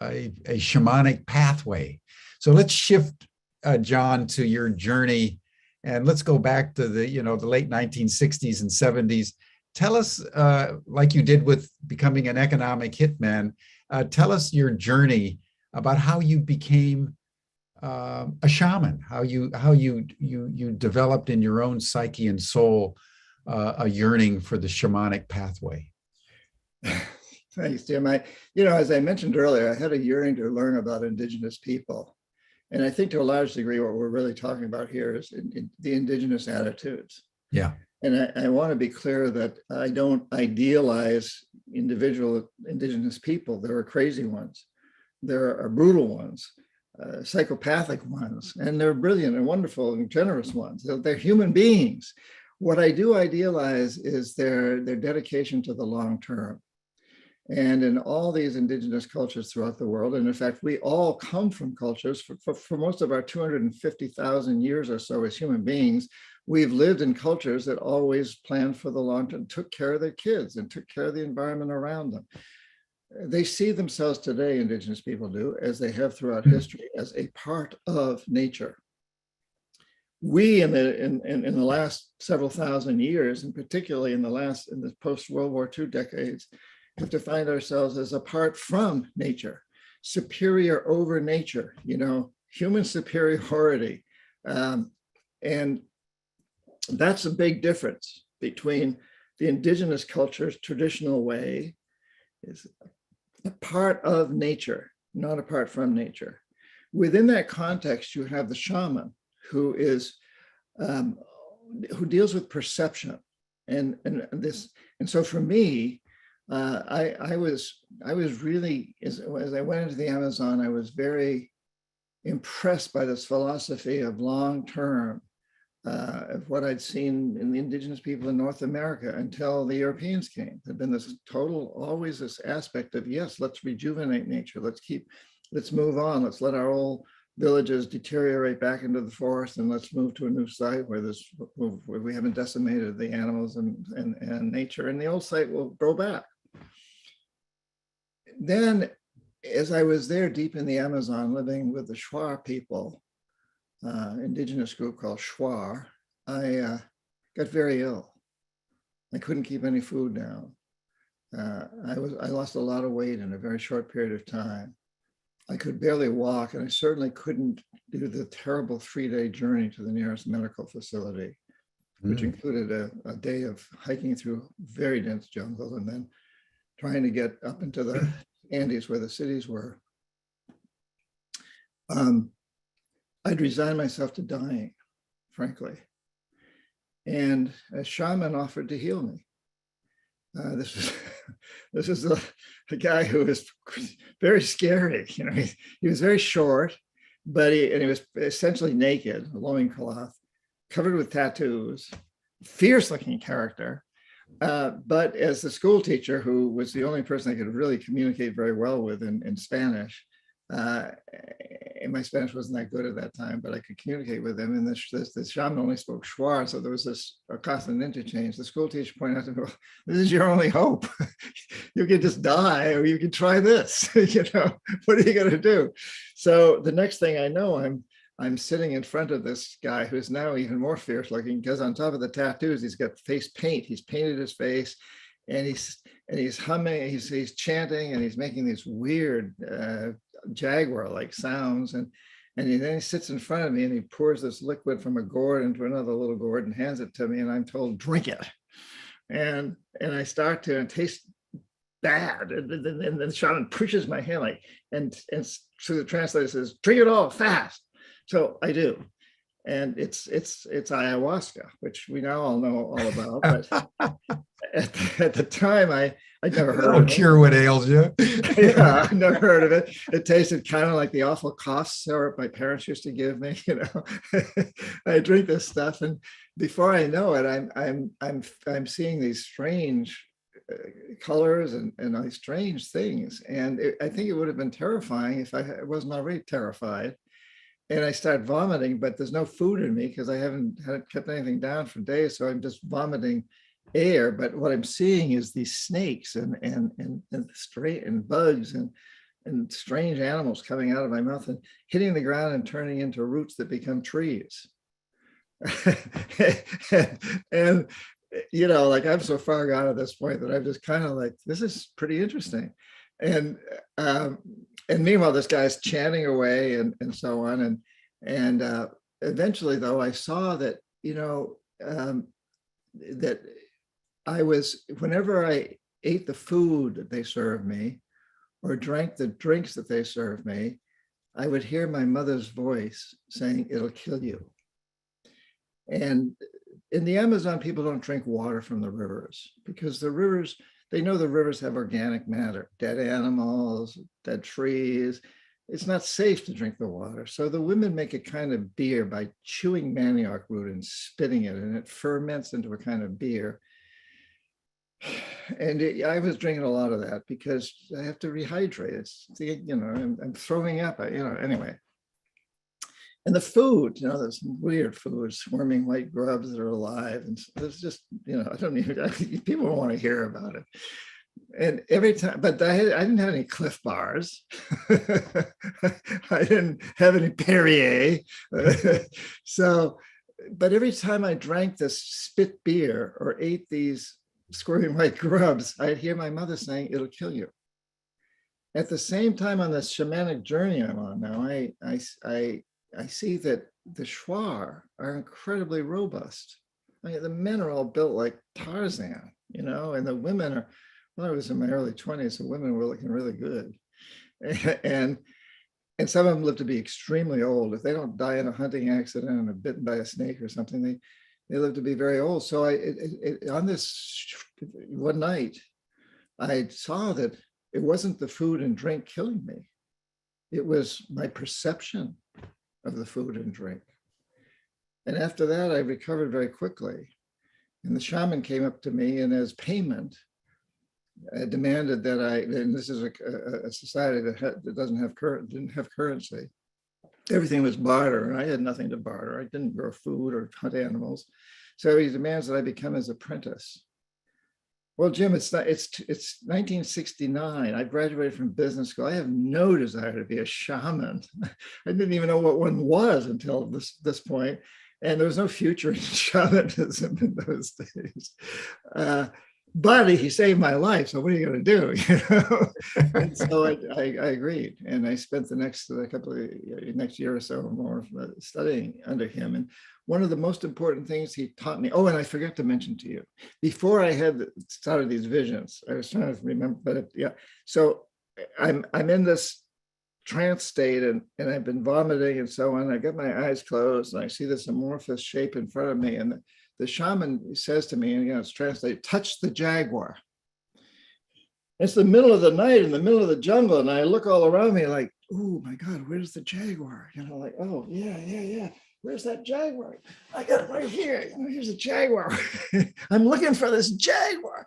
a shamanic pathway. So let's shift, John, to your journey, and let's go back to the late 1960s and 70s. Tell us, like you did with becoming an economic hitman, tell us your journey about how you became a shaman, how you developed in your own psyche and soul a yearning for the shamanic pathway. Thanks, Jim. As I mentioned earlier, I had a yearning to learn about indigenous people, And I think to a large degree, what we're really talking about here is the indigenous attitudes. Yeah. And I want to be clear that I don't idealize individual indigenous people. There are crazy ones, there are brutal ones, psychopathic ones, and there are brilliant and wonderful and generous ones. They're human beings. What I do idealize is their dedication to the long term. And in all these indigenous cultures throughout the world, and in fact, we all come from cultures, for most of our 250,000 years or so as human beings, we've lived in cultures that always planned for the long term, took care of their kids and took care of the environment around them. They see themselves today, indigenous people do, as they have throughout history, as a part of nature. We in the last several thousand years, and particularly in the post-World War II decades, have to find ourselves as apart from nature, superior over nature, human superiority. And that's a big difference between the indigenous culture's traditional way is a part of nature, not apart from nature. Within that context, you have the shaman who deals with perception. And so for me, I was really, as I went into the Amazon, I was very impressed by this philosophy of long-term, of what I'd seen in the indigenous people in North America until the Europeans came. There'd been this always this aspect of, yes, let's rejuvenate nature. Let's move on. Let's let our old villages deteriorate back into the forest, and let's move to a new site where we haven't decimated the animals and nature, and the old site will grow back. Then, as I was there deep in the Amazon, living with the Shuar people, indigenous group called Shuar, I got very ill. I couldn't keep any food down. I lost a lot of weight in a very short period of time. I could barely walk, and I certainly couldn't do the terrible 3-day journey to the nearest medical facility, which included a day of hiking through very dense jungle and then trying to get up into the Andes where the cities were. I'd resigned myself to dying, frankly. And a shaman offered to heal me. This is a guy who was very scary. He was very short, but he was essentially naked, a loincloth, covered with tattoos, fierce-looking character. But as the school teacher, who was the only person I could really communicate very well with in Spanish, and my Spanish wasn't that good at that time, but I could communicate with him. And the shaman only spoke Shuar, so there was a constant interchange. The school teacher pointed out to me, well, this is your only hope. You can just die, or you can try this. What are you going to do? So the next thing I know, I'm sitting in front of this guy who's now even more fierce looking, because on top of the tattoos, he's got face paint. He's painted his face, and he's humming, he's chanting, and he's making these weird Jaguar-like sounds. And then he sits in front of me and he pours this liquid from a gourd into another little gourd and hands it to me, and I'm told, drink it. And I start to, and it tastes bad. And the shaman pushes my hand and so the translator says, drink it all fast. So I do. And it's ayahuasca, which we now all know all about. But at the time, I'd never heard of it. That'll cure what ails you. Yeah, I've never heard of it. It tasted kind of like the awful cough syrup my parents used to give me. I drink this stuff, and before I know it, I'm seeing these strange colors and these strange things. And I think it would have been terrifying if I wasn't already terrified. And I start vomiting, but there's no food in me because I haven't kept anything down for days. So I'm just vomiting air. But what I'm seeing is these snakes and bugs and strange animals coming out of my mouth and hitting the ground and turning into roots that become trees. and I'm so far gone at this point that I'm just kind of like, this is pretty interesting. And meanwhile, this guy's chanting away and so on. And eventually, though, I saw that, that I was, whenever I ate the food that they served me or drank the drinks that they served me, I would hear my mother's voice saying, "It'll kill you." And in the Amazon, people don't drink water from the rivers because the rivers, they know the rivers have organic matter, dead animals, dead trees. It's not safe to drink the water. So the women make a kind of beer by chewing manioc root and spitting it, and it ferments into a kind of beer. And I was drinking a lot of that because I have to rehydrate. I'm throwing up, anyway. And the food, there's some weird food, swarming white grubs that are alive. And it's just, I don't even, people don't want to hear about it. And every time, but I didn't have any Cliff Bars. I didn't have any Perrier. So, but every time I drank this spit beer or ate these squirming white grubs, I'd hear my mother saying, "It'll kill you." At the same time, on this shamanic journey I'm on now, I see that the Shuar are incredibly robust. I mean, the men are all built like Tarzan, and the women are, well, I was in my early 20s, so women were looking really good. And some of them live to be extremely old. If they don't die in a hunting accident and are bitten by a snake or something, they live to be very old. So on this one night, I saw that it wasn't the food and drink killing me. It was my perception of the food and drink. And after that, I recovered very quickly. And the shaman came up to me, and as payment, demanded that and this is a society that didn't have currency. Everything was barter, and I had nothing to barter. I didn't grow food or hunt animals. So he demands that I become his apprentice. Well, Jim, it's 1969. I graduated from business school. I have no desire to be a shaman. I didn't even know what one was until this point. And there was no future in shamanism in those days. But he saved my life. So what are you going to do? And so I agreed. And I spent the next year or so or more studying under him. And one of the most important things he taught me, and I forgot to mention to you, before I had started these visions, I was trying to remember, but yeah. So I'm in this trance state and I've been vomiting and so on. I got my eyes closed and I see this amorphous shape in front of me. And the shaman says to me, and it's translated, "Touch the jaguar." It's the middle of the night in the middle of the jungle. And I look all around me like, "Oh my God, where's the jaguar?" Like, "Oh, yeah. Where's that jaguar? I got it right here. Here's a jaguar." I'm looking for this jaguar.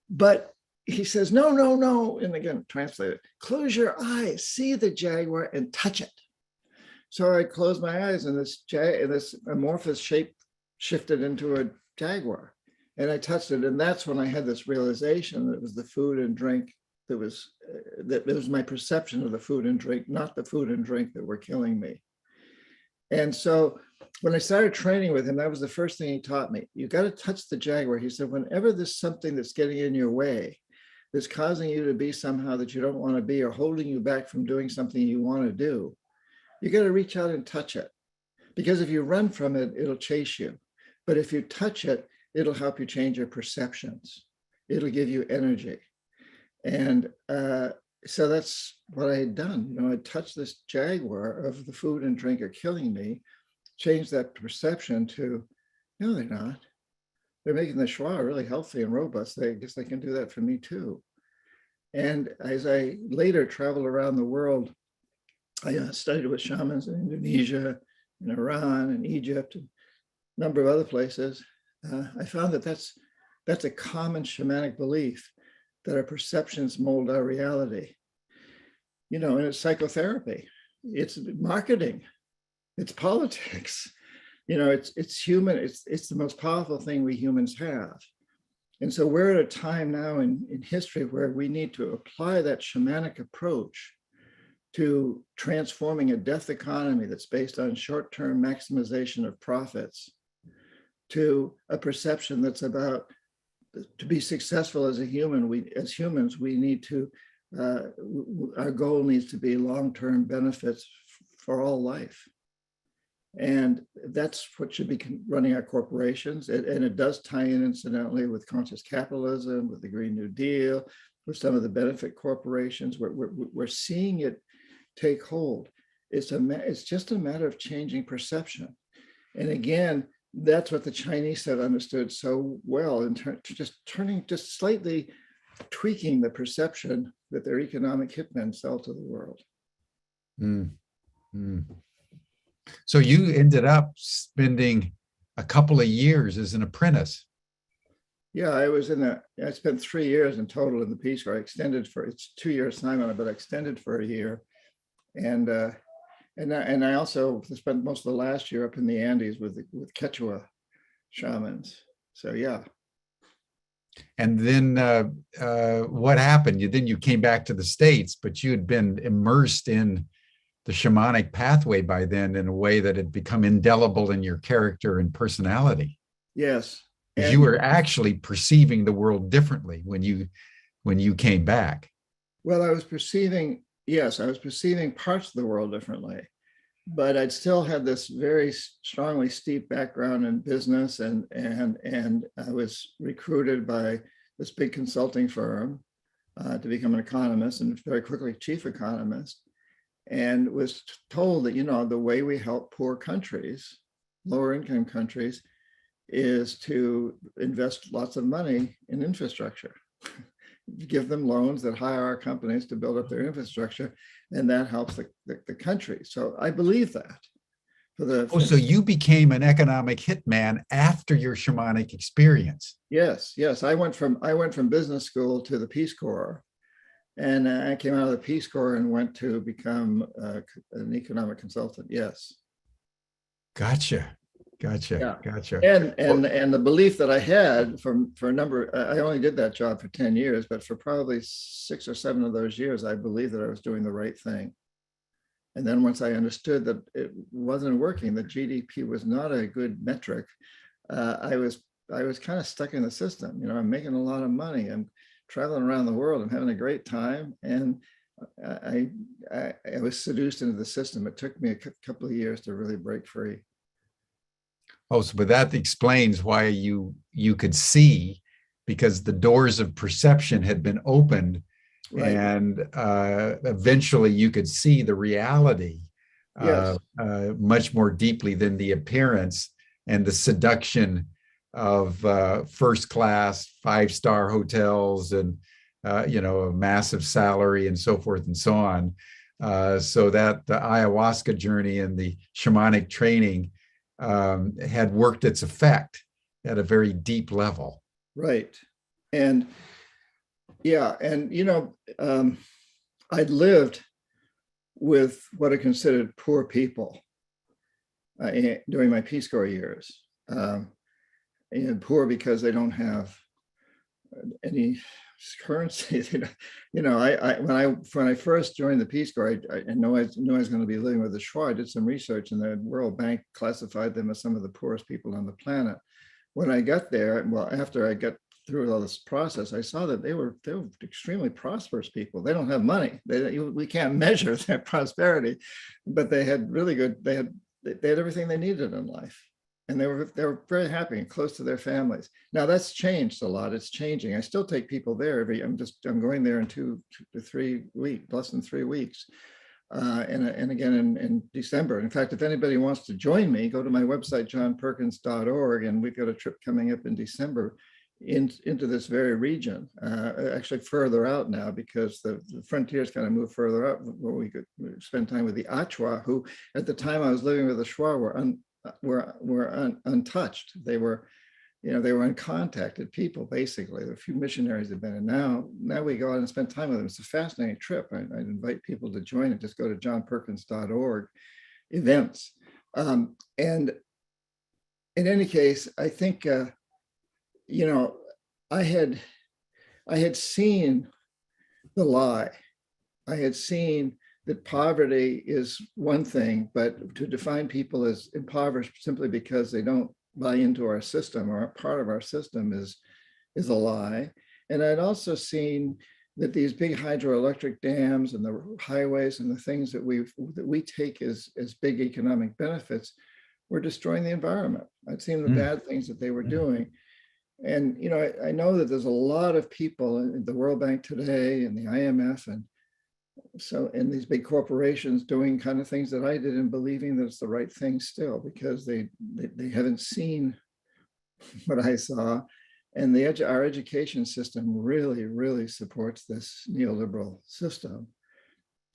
But he says, no. And again, translated, "Close your eyes, see the jaguar and touch it." So I closed my eyes and this amorphous shape shifted into a jaguar. And I touched it. And that's when I had this realization that it was the food and drink that was my perception of the food and drink, not the food and drink that were killing me. And so when I started training with him, that was the first thing he taught me. You got to touch the jaguar. He said, whenever there's something that's getting in your way, that's causing you to be somehow that you don't want to be or holding you back from doing something you want to do, you got to reach out and touch it. Because if you run from it, it'll chase you. But if you touch it, it'll help you change your perceptions. It'll give you energy. And so that's what I had done. I touched this jaguar of the food and drink are killing me, changed that perception to, no, they're not. They're making the Shuar really healthy and robust. I guess they can do that for me too. And as I later traveled around the world, I studied with shamans in Indonesia, in Iran, and Egypt, and a number of other places. I found that that's a common shamanic belief, that our perceptions mold our reality. And it's psychotherapy, it's marketing, it's politics. It's human. It's the most powerful thing we humans have. And so we're at a time now in history where we need to apply that shamanic approach to transforming a death economy that's based on short-term maximization of profits to a perception that's about, to be successful as a human, as humans, we need to, our goal needs to be long-term benefits for all life. And that's what should be running our corporations. And it does tie in, incidentally, with conscious capitalism, with the Green New Deal, with some of the benefit corporations. We're seeing it take hold. It's just a matter of changing perception. And again, that's what the Chinese have understood so well in just slightly tweaking the perception that their economic hitmen sell to the world. Mm, mm. So you ended up spending a couple of years as an apprentice. Yeah, I spent 3 years in total in the Peace Corps. I extended it's 2 year assignment, but I extended for a year. And I also spent most of the last year up in the Andes with Quechua shamans. So yeah. And then what happened? Then you came back to the States, but you had been immersed in the shamanic pathway by then in a way that had become indelible in your character and personality. Yes. Because you were actually perceiving the world differently when you came back. Well, I was perceiving parts of the world differently, but I'd still had this very strongly steep background in business, and I was recruited by this big consulting firm to become an economist, and very quickly chief economist, and was told that, the way we help poor countries, lower income countries, is to invest lots of money in infrastructure. Give them loans that hire our companies to build up their infrastructure, and that helps the country. So I believe that. So you became an economic hitman after your shamanic experience. Yes. I went from business school to the Peace Corps, and I came out of the Peace Corps and went to become an economic consultant. Yes. Gotcha. Yeah. Gotcha. And the belief that I had for a number, I only did that job for 10 years, but for probably 6 or 7 of those years, I believed that I was doing the right thing. And then once I understood that it wasn't working, that GDP was not a good metric, I was kind of stuck in the system. I'm making a lot of money. I'm traveling around the world. I'm having a great time. And I was seduced into the system. It took me a couple of years to really break free. But that explains why you could see, because the doors of perception had been opened, right. And eventually you could see the reality yes. Much more deeply than the appearance and the seduction of first-class 5-star hotels and a massive salary and so forth and so on. So that the ayahuasca journey and the shamanic training had worked its effect at a very deep level. Right. And yeah, and I'd lived with what I considered poor people during my Peace Corps years. And poor because they don't have any currency. When I first joined the Peace Corps, I knew I was going to be living with the Schwa. I did some research, and the World Bank classified them as some of the poorest people on the planet. When I got there, after I got through all this process, I saw that they were extremely prosperous people. They don't have money. We can't measure their prosperity, but they had really good. They had everything they needed in life. And they were very happy and close to their families. Now that's changed a lot. It's changing. I still take people there I'm going there in 2 to 3 weeks, less than 3 weeks. And again in December. In fact, if anybody wants to join me, go to my website, johnperkins.org, and we've got a trip coming up in December into this very region, actually further out now, because the frontiers kind of moved further up, where we could spend time with the Achwa, who at the time I was living with the Schwa were untouched. They were uncontacted people, basically. There were a few missionaries had been, and now we go out and spend time with them. It's a fascinating trip. I'd invite people to join it. Just go to johnperkins.org events. And in any case, I think I had seen the lie. I had seen that poverty is one thing, but to define people as impoverished simply because they don't buy into our system or are part of our system is a lie. And I'd also seen that these big hydroelectric dams and the highways and the things that we take as big economic benefits were destroying the environment. I'd seen the bad things that they were doing. And I know that there's a lot of people in the World Bank today and the IMF and So, and these big corporations doing kind of things that I did and believing that it's the right thing still, because they haven't seen what I saw. And our education system really supports this neoliberal system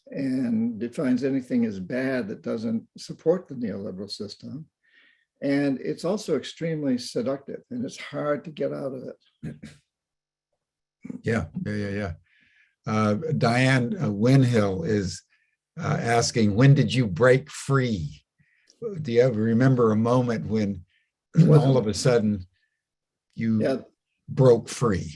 and defines anything as bad that doesn't support the neoliberal system. And it's also extremely seductive, and it's hard to get out of it. Yeah. Diane Winhill is asking, when did you break free? Do you ever remember a moment when all of a sudden you broke free?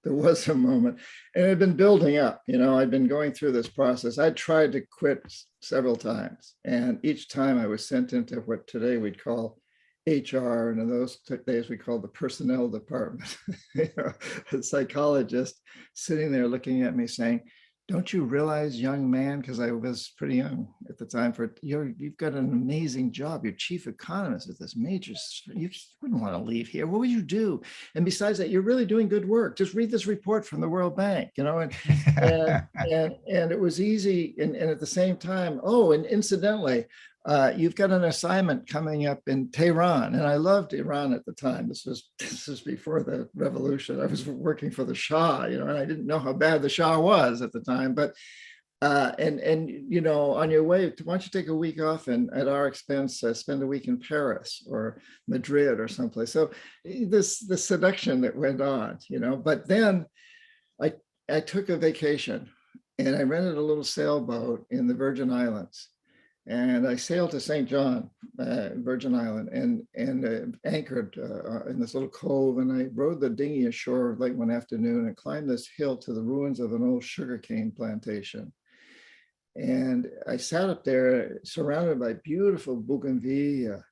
There was a moment, and it had been building up. I'd been going through this process. I tried to quit several times, and each time I was sent into what today we'd call HR, and in those days we called the personnel department. A psychologist sitting there looking at me saying, "Don't you realize, young man," because I was pretty young at the time, you've got an amazing job. You're chief economist at this major, you wouldn't want to leave here. What would you do? And besides that, you're really doing good work. Just read this report from the World Bank, and it was easy. And at the same time, and incidentally, you've got an assignment coming up in Tehran. And I loved Iran at the time. This was before the revolution. I was working for the Shah, and I didn't know how bad the Shah was at the time. But on your way, why don't you take a week off and at our expense spend a week in Paris or Madrid or someplace. So the seduction that went on, But then I took a vacation, and I rented a little sailboat in the Virgin Islands. And I sailed to St. John, Virgin Island, and anchored in this little cove. And I rowed the dinghy ashore late one afternoon and climbed this hill to the ruins of an old sugarcane plantation. And I sat up there surrounded by beautiful bougainvillea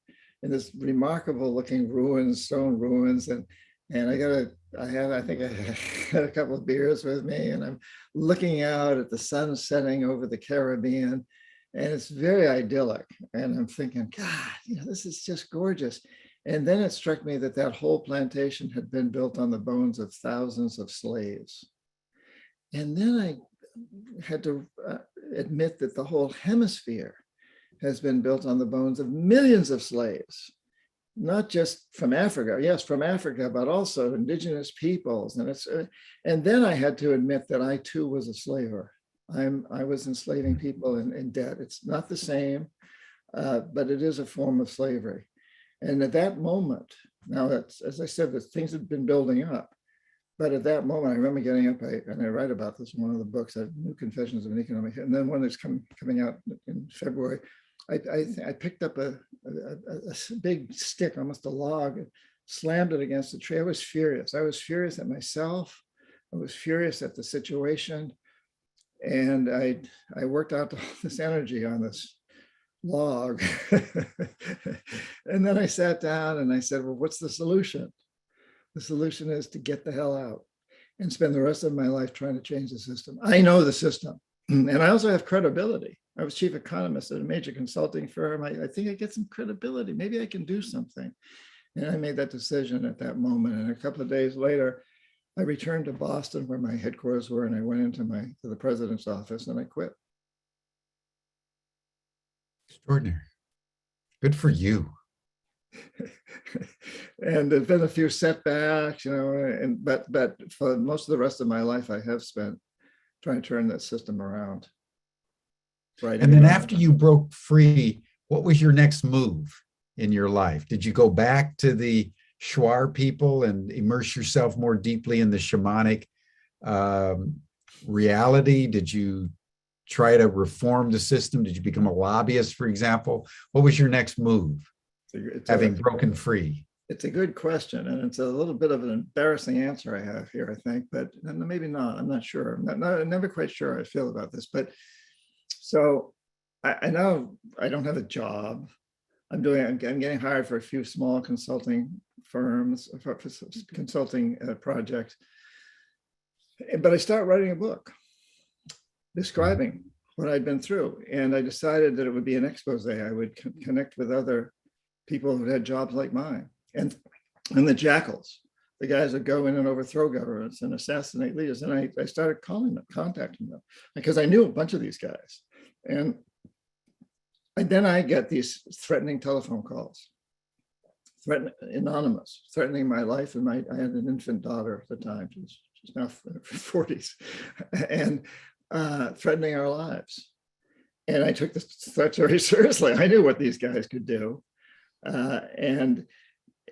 in this remarkable looking ruins, stone ruins. And I think I had a couple of beers with me, and I'm looking out at the sun setting over the Caribbean. And it's very idyllic. And I'm thinking, God, this is just gorgeous. And then it struck me that whole plantation had been built on the bones of thousands of slaves. And then I had to admit that the whole hemisphere has been built on the bones of millions of slaves, not just from Africa. Yes, from Africa, but also indigenous peoples. And then I had to admit that I too was a slaver. I was enslaving people in debt. It's not the same, but it is a form of slavery. And at that moment, now that's, as I said, that things had been building up. But at that moment, I remember getting up, and I write about this in one of the books, New Confessions of an Economic, and then one that's coming out in February. I picked up a big stick, almost a log, and slammed it against the tree. I was furious. I was furious at myself. I was furious at the situation. And I worked out all this energy on this log. And then I sat down and I said, well, what's the solution? The solution is to get the hell out and spend the rest of my life trying to change the system. I know the system. And I also have credibility. I was chief economist at a major consulting firm. I think I get some credibility. Maybe I can do something. And I made that decision at that moment. And a couple of days later, I returned to Boston, where my headquarters were, and I went into the president's office, and I quit. Extraordinary. Good for you. And there's been a few setbacks, but for most of the rest of my life, I have spent trying to turn that system around. Right. And then after you broke free, what was your next move in your life? Did you go back to the Shuar people and immerse yourself more deeply in the shamanic reality? Did you try to reform the system? Did you become a lobbyist, for example? What was your next move, having broken free? It's a good question, and it's a little bit of an embarrassing answer I have here, I think, but maybe not. I'm not sure. I'm never quite sure how I feel about this. But so I know I don't have a job. I'm getting hired for a few small consulting firms, for consulting projects. But I start writing a book describing what I'd been through. And I decided that it would be an expose. I would connect with other people who had jobs like mine. And the jackals the guys that go in and overthrow governments and assassinate leaders. And I started contacting them because I knew a bunch of these guys. And then I get these threatening telephone calls, anonymous, threatening my life. And I had an infant daughter at the time. She's now 40s, and threatening our lives. And I took the threats very seriously. I knew what these guys could do. And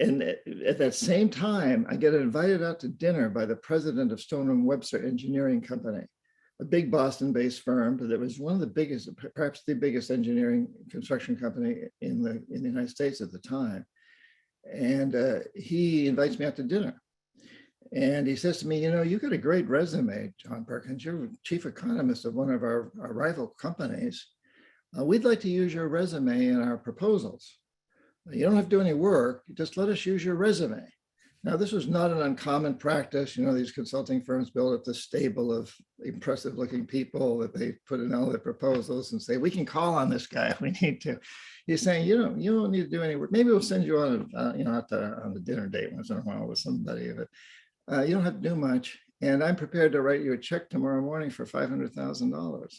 at that same time, I get invited out to dinner by the president of Stone & Webster Engineering Company, a big Boston-based firm that was one of the biggest, perhaps the biggest engineering construction company in the United States at the time. And he invites me out to dinner. And he says to me, you got a great resume, John Perkins. You're chief economist of one of our rival companies. We'd like to use your resume in our proposals. You don't have to do any work. Just let us use your resume. Now, this was not an uncommon practice. These consulting firms build up this stable of impressive looking people that they put in all their proposals and say, we can call on this guy if we need to. He's saying, you don't need to do any work. Maybe we'll send you on, on the dinner date once in a while with somebody. But you don't have to do much. And I'm prepared to write you a check tomorrow morning for $500,000.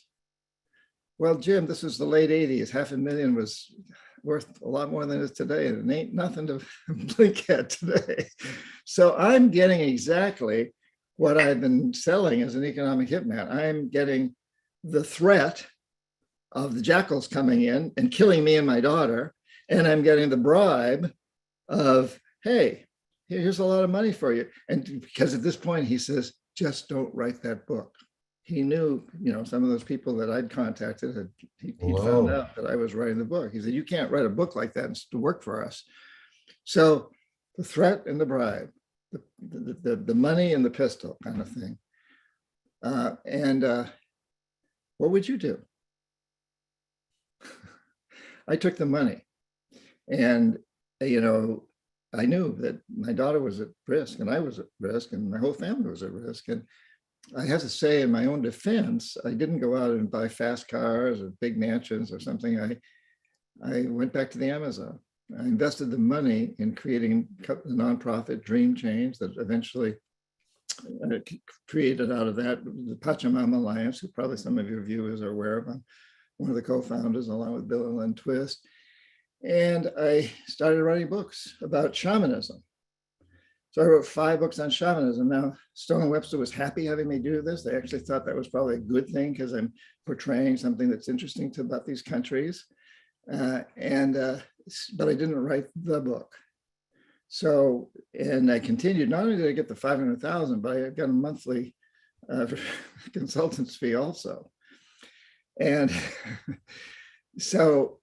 Well, Jim, this was the late 80s. $500,000 was worth a lot more than it is today. And it ain't nothing to blink at today. So I'm getting exactly what I've been selling as an economic hitman. I'm getting the threat of the jackals coming in and killing me and my daughter. And I'm getting the bribe of, hey, here's a lot of money for you. And because at this point, he says, just don't write that book. He knew, some of those people that I'd contacted, he found out that I was writing the book. He said, you can't write a book like that and to work for us. So the threat and the bribe, the money and the pistol kind of thing. What would you do? I took the money, and, I knew that my daughter was at risk and I was at risk and my whole family was at risk. And I have to say, in my own defense, I didn't go out and buy fast cars or big mansions or something. I went back to the Amazon. I invested the money in creating the nonprofit Dream Change that eventually created out of that the Pachamama Alliance, who probably some of your viewers are aware of. I'm one of the co-founders, along with Bill and Lynn Twist. And I started writing books about shamanism. So I wrote 5 books on shamanism. Now, Stone & Webster was happy having me do this. They actually thought that was probably a good thing because I'm portraying something that's interesting about these countries. But I didn't write the book. So, and I continued, not only did I get the $500,000, but I got a monthly consultant's fee also. And so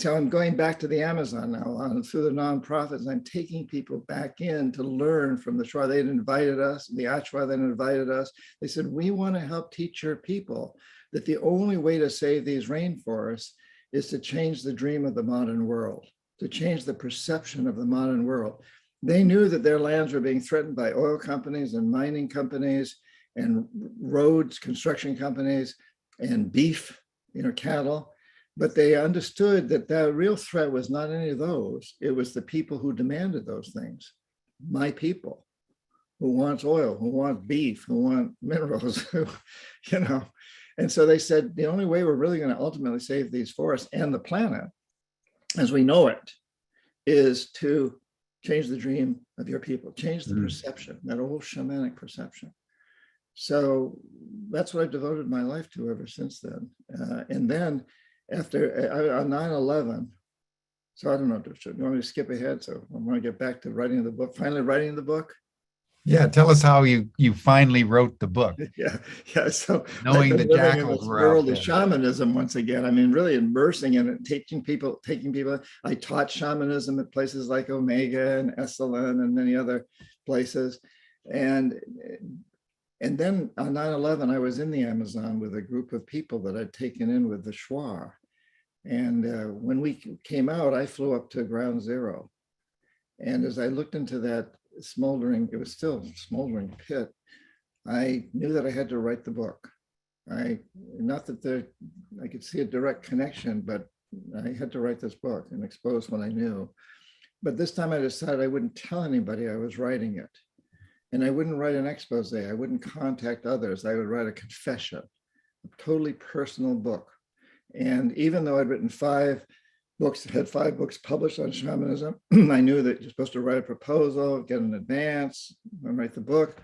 I'm going back to the Amazon now through the nonprofits. I'm taking people back in to learn from the Shuar. They'd invited us, the Achwa that invited us. They said, we want to help teach your people that the only way to save these rainforests is to change the dream of the modern world, to change the perception of the modern world. They knew that their lands were being threatened by oil companies and mining companies and roads, construction companies, and beef, cattle. But they understood that the real threat was not any of those. It was the people who demanded those things. My people, who wants oil, who want beef, who want minerals, And so they said, the only way we're really going to ultimately save these forests and the planet as we know it is to change the dream of your people, change the perception, that old shamanic perception. So that's what I've devoted my life to ever since then. And then after on 9/11, so I don't know, do you want me to skip ahead? So I want to get back to writing the book, finally writing the book. Yeah, tell us how you finally wrote the book. Yeah. So knowing the jackals were world out of shamanism once again. I mean, really immersing in it, taking people. I taught shamanism at places like Omega and Esalen and many other places, and then on 9/11, I was in the Amazon with a group of people that I'd taken in with the Shuar. And when we came out, I flew up to ground zero. And as I looked into that smoldering, it was still a smoldering pit, I knew that I had to write the book. Not that I could see a direct connection, but I had to write this book and expose what I knew. But this time I decided I wouldn't tell anybody I was writing it. And I wouldn't write an expose. I wouldn't contact others. I would write a confession, a totally personal book. And even though I'd written 5 books, had 5 books published on shamanism, I knew that you're supposed to write a proposal, get an advance, and write the book.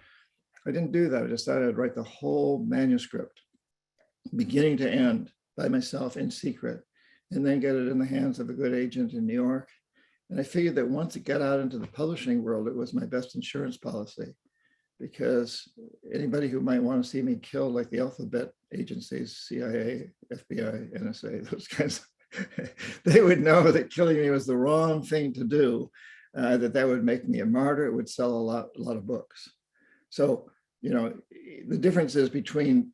I didn't do that. I decided I'd write the whole manuscript, beginning to end, by myself in secret, and then get it in the hands of a good agent in New York. And I figured that once it got out into the publishing world, it was my best insurance policy, because anybody who might want to see me killed, like the alphabet agencies, CIA, FBI, NSA, those kinds, they would know that killing me was the wrong thing to do, that would make me a martyr. It would sell a lot of books. So, you know, the difference is between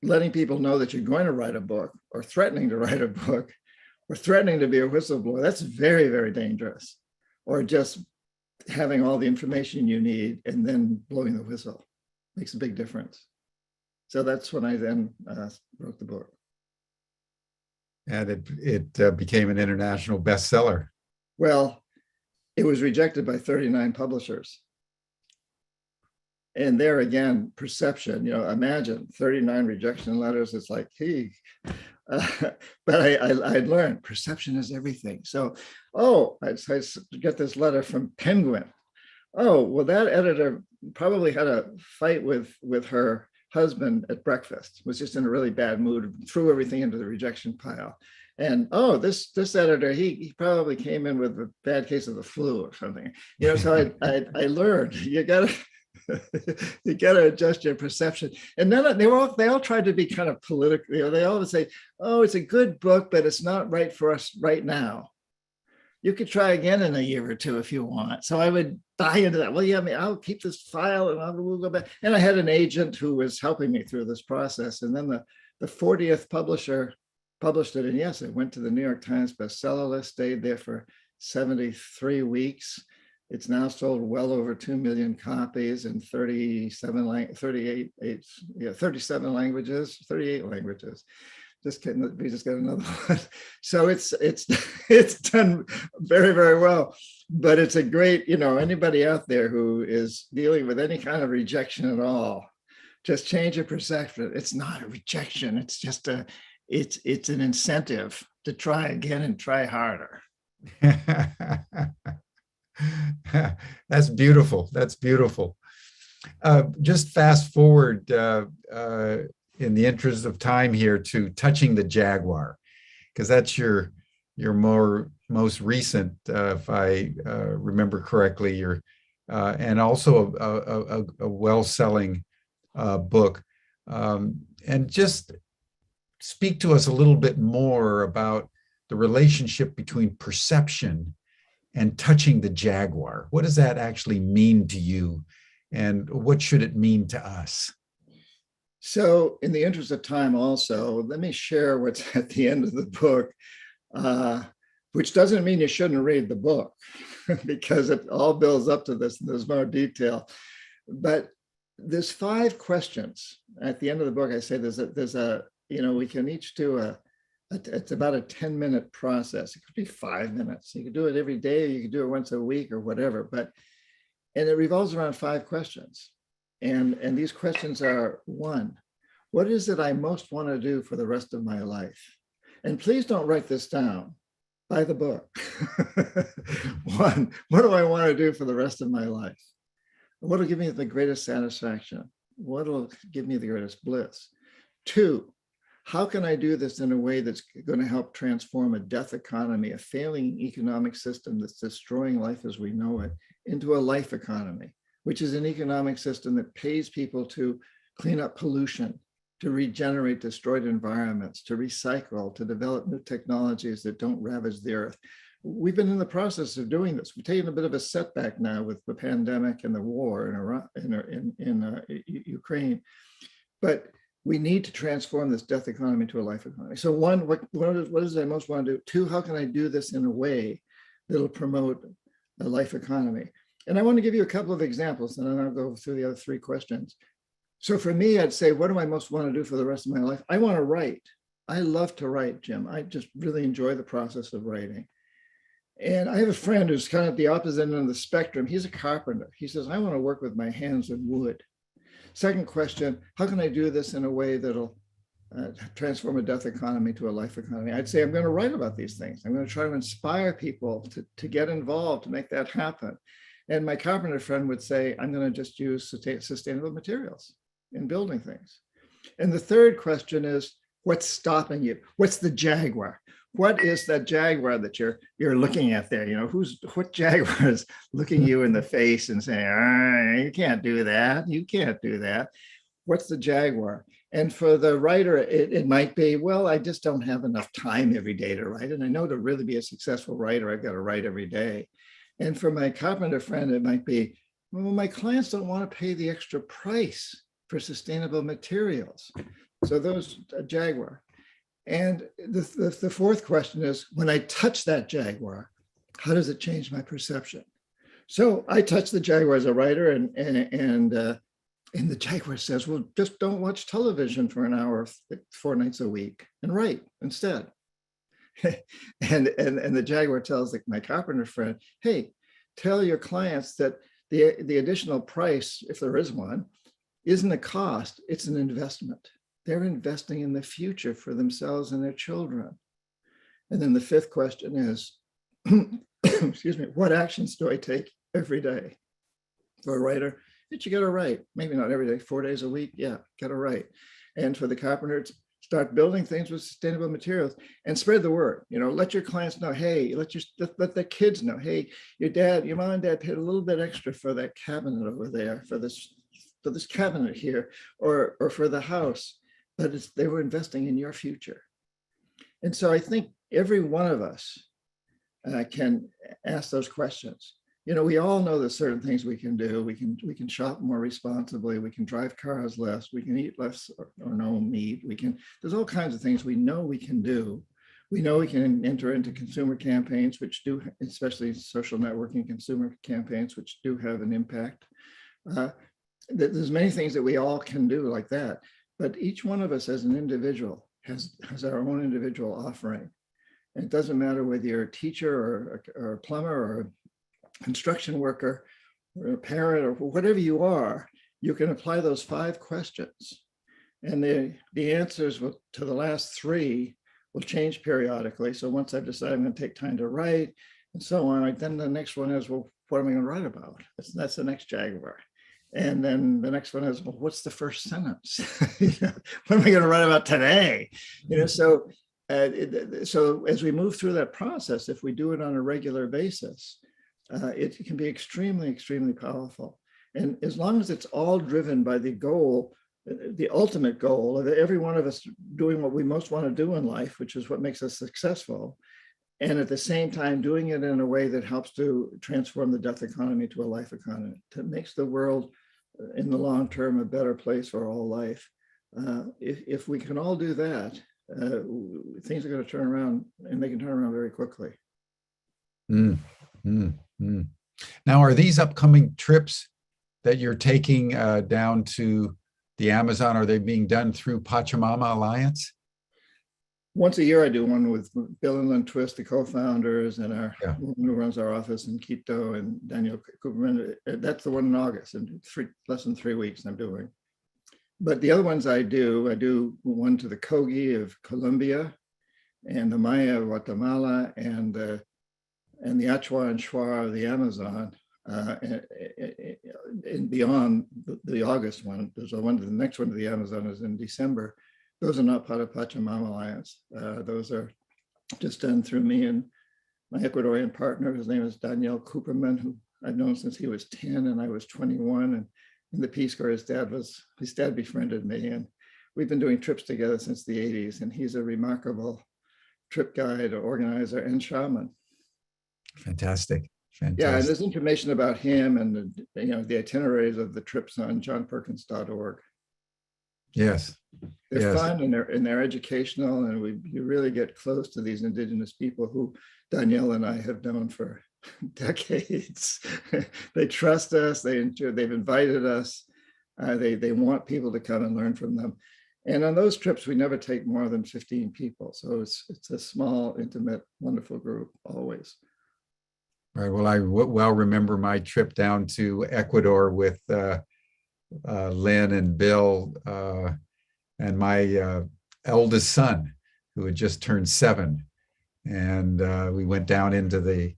letting people know that you're going to write a book, or threatening to write a book, or threatening to be a whistleblower. That's very, very dangerous. Or just having all the information you need and then blowing the whistle makes a big difference. So that's when I then wrote the book. And it became an international bestseller. Well, it was rejected by 39 publishers. And there again, perception, you know, imagine 39 rejection letters. It's like, hey, but I learned perception is everything. So, I get this letter from Penguin. Oh, well, that editor probably had a fight with her husband at breakfast, was just in a really bad mood, threw everything into the rejection pile. And this editor, he probably came in with a bad case of the flu or something. You know, so I learned you gotta adjust your perception. And then they all tried to be kind of political. You know, they all would say, "Oh, it's a good book, but it's not right for us right now. You could try again in a year or 2 if you want." So I would buy into that. Well, yeah, I mean, I'll keep this file and we'll go back. And I had an agent who was helping me through this process. And then the 40th publisher published it. And yes, it went to the New York Times bestseller list, stayed there for 38 weeks. It's now sold well over 2 million copies in 38 languages. Just kidding, we just got another one. So it's done very, very well. But it's a great, you know, anybody out there who is dealing with any kind of rejection at all, just change your perception. It's not a rejection. It's just it's an incentive to try again and try harder. That's beautiful. That's beautiful. Just fast forward in the interest of time here to Touching the Jaguar, because that's your most recent, if I remember correctly, and also a well-selling book. And just speak to us a little bit more about the relationship between perception and touching the Jaguar. What does that actually mean to you? And what should it mean to us? So in the interest of time also, let me share what's at the end of the book, which doesn't mean you shouldn't read the book because it all builds up to this and there's more detail. But there's 5 questions. At the end of the book, I say there's a you know, we can each do it's about a 10-minute process. It could be 5 minutes. You could do it every day. You could do it once a week or whatever. And it revolves around 5 questions. And these questions are: 1, what is it I most want to do for the rest of my life? And please don't write this down. Buy the book. 1, what do I want to do for the rest of my life? What will give me the greatest satisfaction? What will give me the greatest bliss? 2, how can I do this in a way that's going to help transform a death economy, a failing economic system that's destroying life as we know it, into a life economy, which is an economic system that pays people to clean up pollution, to regenerate destroyed environments, to recycle, to develop new technologies that don't ravage the earth. We've been in the process of doing this. We've taken a bit of a setback now with the pandemic and the war in Ukraine, but we need to transform this death economy to a life economy. So 1, what is it I most want to do? 2, how can I do this in a way that'll promote a life economy? And I want to give you a couple of examples, and then I'll go through the other 3 questions. So for me, I'd say, what do I most want to do for the rest of my life? I want to write. I love to write, Jim. I just really enjoy the process of writing. And I have a friend who's kind of the opposite end of the spectrum. He's a carpenter. He says, I want to work with my hands in wood. Second question, how can I do this in a way that'll transform a death economy to a life economy? I'd say I'm going to write about these things. I'm going to try to inspire people to get involved, to make that happen. And my carpenter friend would say, I'm going to just use sustainable materials in building things. And the third question is, what's stopping you? What's the Jaguar? What is that Jaguar that you're looking at there? You know, what Jaguar is looking you in the face and saying, you can't do that. You can't do that. What's the Jaguar? And for the writer, it might be, well, I just don't have enough time every day to write. And I know to really be a successful writer, I've got to write every day. And for my carpenter friend, it might be, well, my clients don't want to pay the extra price for sustainable materials. So those Jaguar. And the fourth question is, when I touch that Jaguar, how does it change my perception? So I touch the Jaguar as a writer, and the Jaguar says, well, just don't watch television for an hour 4 nights a week and write instead. and the Jaguar tells my carpenter friend, hey, tell your clients that the additional price, if there is one, isn't a cost, it's an investment. They're investing in the future for themselves and their children. And then the fifth question is, excuse me, what actions do I take every day? For a writer, that you got to write. Maybe not every day, 4 days a week. Yeah, got to write. And for the carpenter, start building things with sustainable materials and spread the word. You know, let your clients know, hey, let the kids know, hey, your mom and dad paid a little bit extra for that cabinet over there, for this cabinet here, or for the house. But they were investing in your future. And so I think every one of us can ask those questions. You know, we all know there's certain things we can do. We can shop more responsibly. We can drive cars less. We can eat less or no meat. There's all kinds of things we know we can do. We know we can enter into consumer campaigns, which do, especially social networking consumer campaigns, which do have an impact. There's many things that we all can do like that. But each one of us as an individual has our own individual offering. And it doesn't matter whether you're a teacher or a plumber or a construction worker or a parent or whatever you are, you can apply those 5 questions. And the answers to the last 3 will change periodically. So once I've decided I'm going to take time to write and so on, then the next one is, well, what am I going to write about? That's the next Jaguar. And then the next one is, well, what's the first sentence? What am I going to write about today? So as we move through that process, if we do it on a regular basis, it can be extremely, extremely powerful. And as long as it's all driven by the goal, the ultimate goal of every one of us doing what we most want to do in life, which is what makes us successful, and at the same time doing it in a way that helps to transform the death economy to a life economy, that makes the world in the long term a better place for all life. If we can all do that, things are going to turn around, and they can turn around very quickly. Now, are these upcoming trips that you're taking down to the Amazon, are they being done through Pachamama Alliance? Once a year, I do one with Bill and Lynn Twist, the co-founders, and our woman who runs our office in Quito, and Daniel Cooperman. That's the one in August, in less than 3 weeks I'm doing. But the other ones I do one to the Kogi of Colombia, and the Maya of Guatemala, and the Achua and Shuar of the Amazon, and beyond the August one. There's the next one to the Amazon is in December. Those are not part of Pachamama Alliance. Those are just done through me and my Ecuadorian partner. His name is Daniel Cooperman, who I've known since he was 10 and I was 21. And in the Peace Corps, his dad befriended me. And we've been doing trips together since the 80s. And he's a remarkable trip guide, organizer, and shaman. Fantastic. Yeah, and there's information about him and the itineraries of the trips on johnperkins.org. Yes. They're fun and they're educational, and you really get close to these indigenous people who Danielle and I have known for decades. They trust us. They've invited us. They want people to come and learn from them. And on those trips, we never take more than 15 people. So it's a small, intimate, wonderful group always. Right. Well, well remember my trip down to Ecuador with Lynn and Bill and my eldest son, who had just turned 7. And we went down into the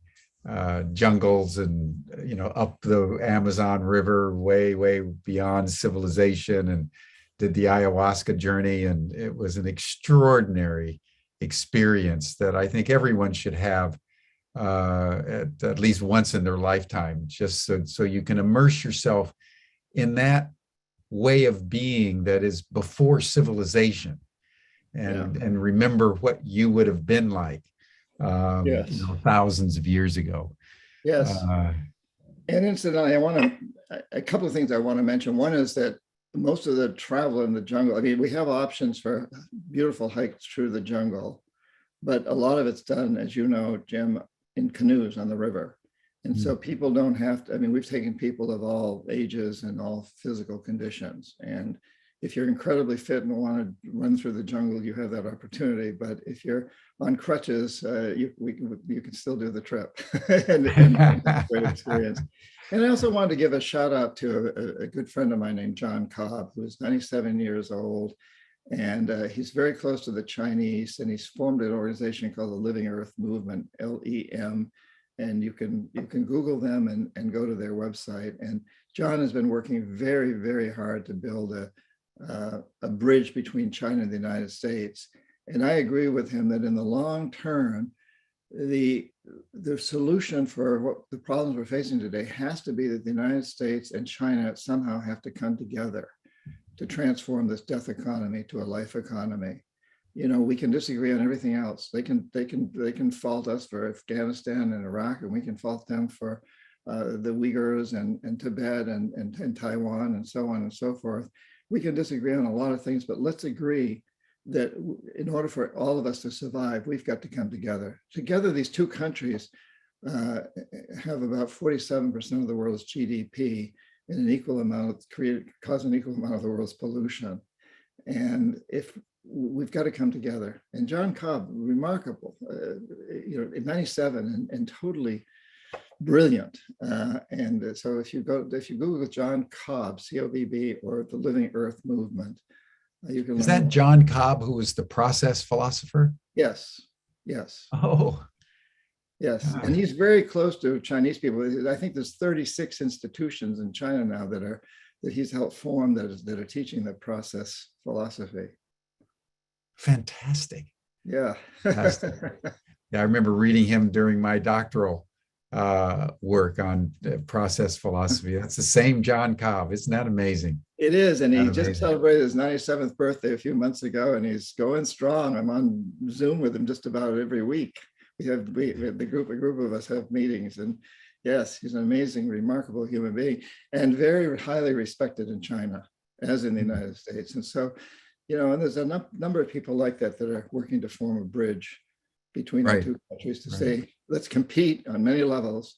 jungles and, up the Amazon River, way, way beyond civilization, and did the ayahuasca journey. And it was an extraordinary experience that I think everyone should have at least once in their lifetime, just so you can immerse yourself in that way of being that is before civilization, and remember what you would have been like Yes. thousands of years ago. Yes. And incidentally, a couple of things I want to mention. One is that most of the travel in the jungle, I mean, we have options for beautiful hikes through the jungle, but a lot of it's done, as you know, Jim, in canoes on the river. And so people don't have to, I mean, we've taken people of all ages and all physical conditions. And if you're incredibly fit and want to run through the jungle, you have that opportunity. But if you're on crutches, you can still do the trip and great experience. And I also wanted to give a shout out to a good friend of mine named John Cobb, who's 97 years old. And he's very close to the Chinese, and he's formed an organization called the Living Earth Movement, LEM. And you can Google them and go to their website. And John has been working very, very hard to build a bridge between China and the United States. And I agree with him that in the long term, the solution for what the problems we're facing today has to be that the United States and China somehow have to come together to transform this death economy to a life economy. We can disagree on everything else. They can fault us for Afghanistan and Iraq, and we can fault them for the Uyghurs and Tibet and Taiwan and so on and so forth. We can disagree on a lot of things, but let's agree that in order for all of us to survive, we've got to come together. Together, these two countries have about 47% of the world's GDP and an equal amount cause an equal amount of the world's pollution. And if we've got to come together. And John Cobb, remarkable, in 97 and totally brilliant. And so if you Google John Cobb, COBB, or the Living Earth Movement, you can. Is that John Cobb, who was the process philosopher? Yes. Oh. Yes, and he's very close to Chinese people. I think there's 36 institutions in China now that he's helped form that are teaching the process philosophy. Fantastic. Yeah. Fantastic. Yeah, I remember reading him during my doctoral work on process philosophy. That's the same John Cobb. Isn't that amazing? It is, and he just celebrated his 97th birthday a few months ago, and he's going strong. I'm on Zoom with him just about every week. We have a group of us have meetings, and yes, he's an amazing, remarkable human being, and very highly respected in China, as in the United States. And so, and there's a number of people like that are working to form a bridge between the two countries to say, let's compete on many levels,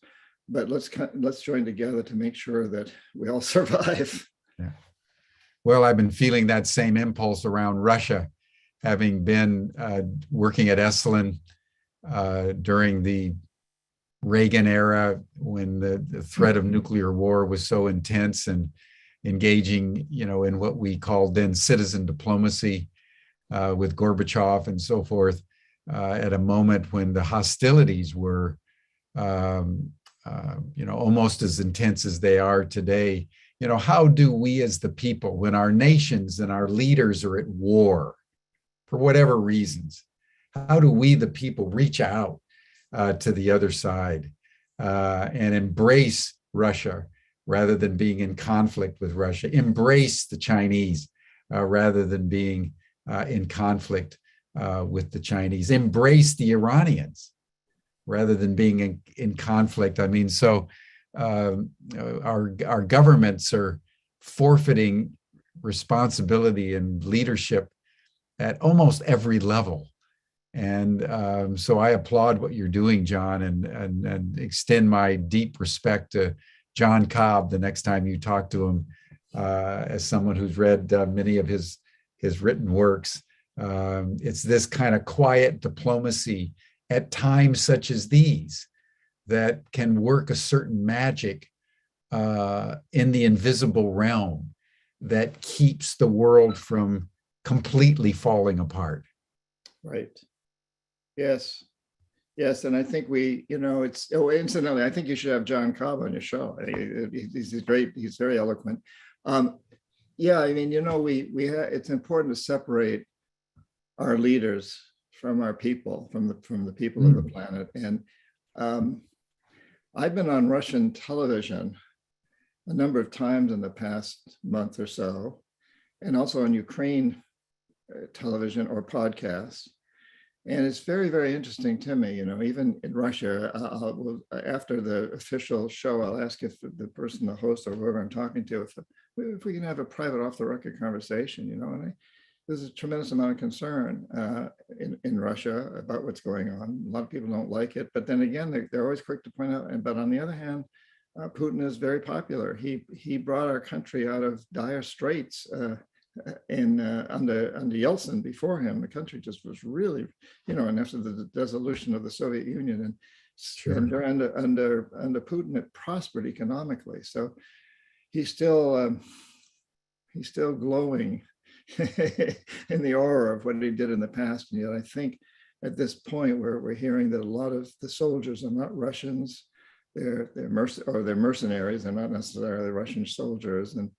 but let's join together to make sure that we all survive. Yeah. Well, I've been feeling that same impulse around Russia, having been working at Esalen during the Reagan era, when the threat of nuclear war was so intense, and engaging, in what we called then citizen diplomacy with Gorbachev and so forth, at a moment when the hostilities were, almost as intense as they are today. How do we as the people, when our nations and our leaders are at war for whatever reasons, how do we, the people, reach out to the other side and embrace Russia rather than being in conflict with Russia, embrace the Chinese rather than being in conflict with the Chinese, embrace the Iranians rather than being in conflict? I mean, so our governments are forfeiting responsibility and leadership at almost every level. And so I applaud what you're doing, John, and extend my deep respect to John Cobb the next time you talk to him, as someone who's read many of his written works. It's this kind of quiet diplomacy at times such as these that can work a certain magic in the invisible realm that keeps the world from completely falling apart. Right. Yes. Yes. And I think incidentally, I think you should have John Cobb on your show. He's great. He's very eloquent. Yeah, I mean, it's important to separate our leaders from our people, from the people of the planet. And I've been on Russian television a number of times in the past month or so, and also on Ukraine television or podcasts. And it's very, very interesting to me, even in Russia, after the official show, I'll ask if the person, the host or whoever I'm talking to, if we can have a private off the record conversation, and there's a tremendous amount of concern in Russia about what's going on. A lot of people don't like it, but then again, they're always quick to point out, but on the other hand, Putin is very popular. He brought our country out of dire straits under Yeltsin. Before him, the country just was really, and after the dissolution of the Soviet Union, and Sure. under Putin, it prospered economically. So he's still glowing in the aura of what he did in the past. And yet I think at this point where we're hearing that a lot of the soldiers are not Russians, they're mercenaries, they're not necessarily Russian soldiers. And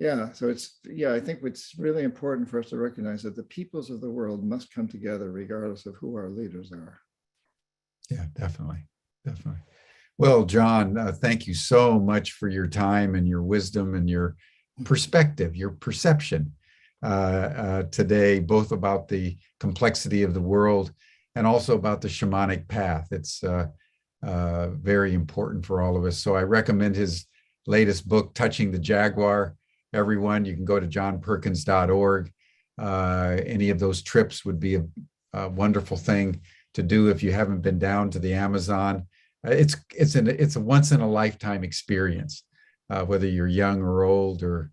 I think it's really important for us to recognize that the peoples of the world must come together regardless of who our leaders are. Yeah, definitely. Well, John, thank you so much for your time and your wisdom and your perspective, your perception today, both about the complexity of the world and also about the shamanic path. It's very important for all of us. So I recommend his latest book, Touching the Jaguar. Everyone, you can go to johnperkins.org. Any of those trips would be a wonderful thing to do if you haven't been down to the Amazon. It's a once in a lifetime experience, whether you're young or old or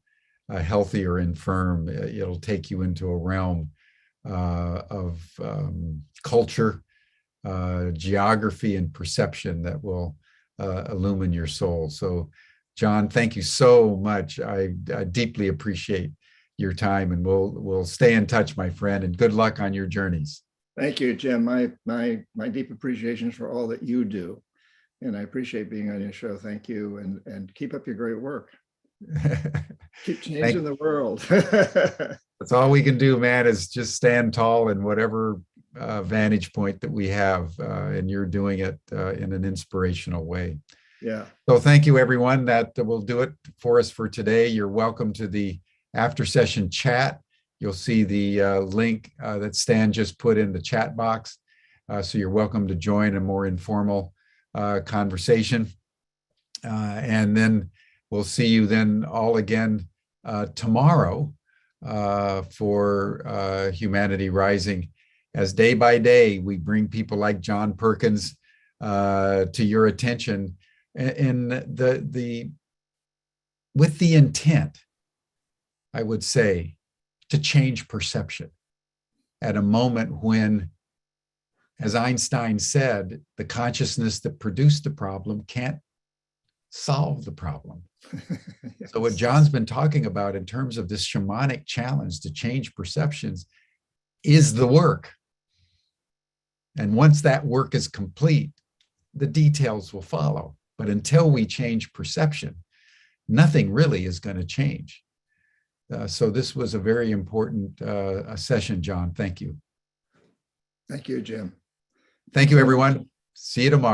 healthy or infirm. It'll take you into a realm of culture, geography, and perception that will illumine your soul. So, John, thank you so much. I deeply appreciate your time, and we'll stay in touch, my friend, and good luck on your journeys. Thank you, Jim. My deep appreciation for all that you do. And I appreciate being on your show. Thank you. And keep up your great work. Keep changing the world. That's all we can do, man, is just stand tall in whatever vantage point that we have. And you're doing it in an inspirational way. Yeah. So thank you, everyone. That will do it for us for today. You're welcome to the after session chat. You'll see the link that Stan just put in the chat box. So you're welcome to join a more informal conversation. And then we'll see you then all again tomorrow for Humanity Rising, as day by day we bring people like John Perkins to your attention, and with the intent, I would say, to change perception at a moment when, as Einstein said, the consciousness that produced the problem can't solve the problem. Yes. So what John's been talking about in terms of this shamanic challenge to change perceptions is the work. And once that work is complete, the details will follow. But until we change perception, nothing really is going to change. So this was a very important session, John. Thank you. Thank you, Jim. Thank you, everyone. See you tomorrow.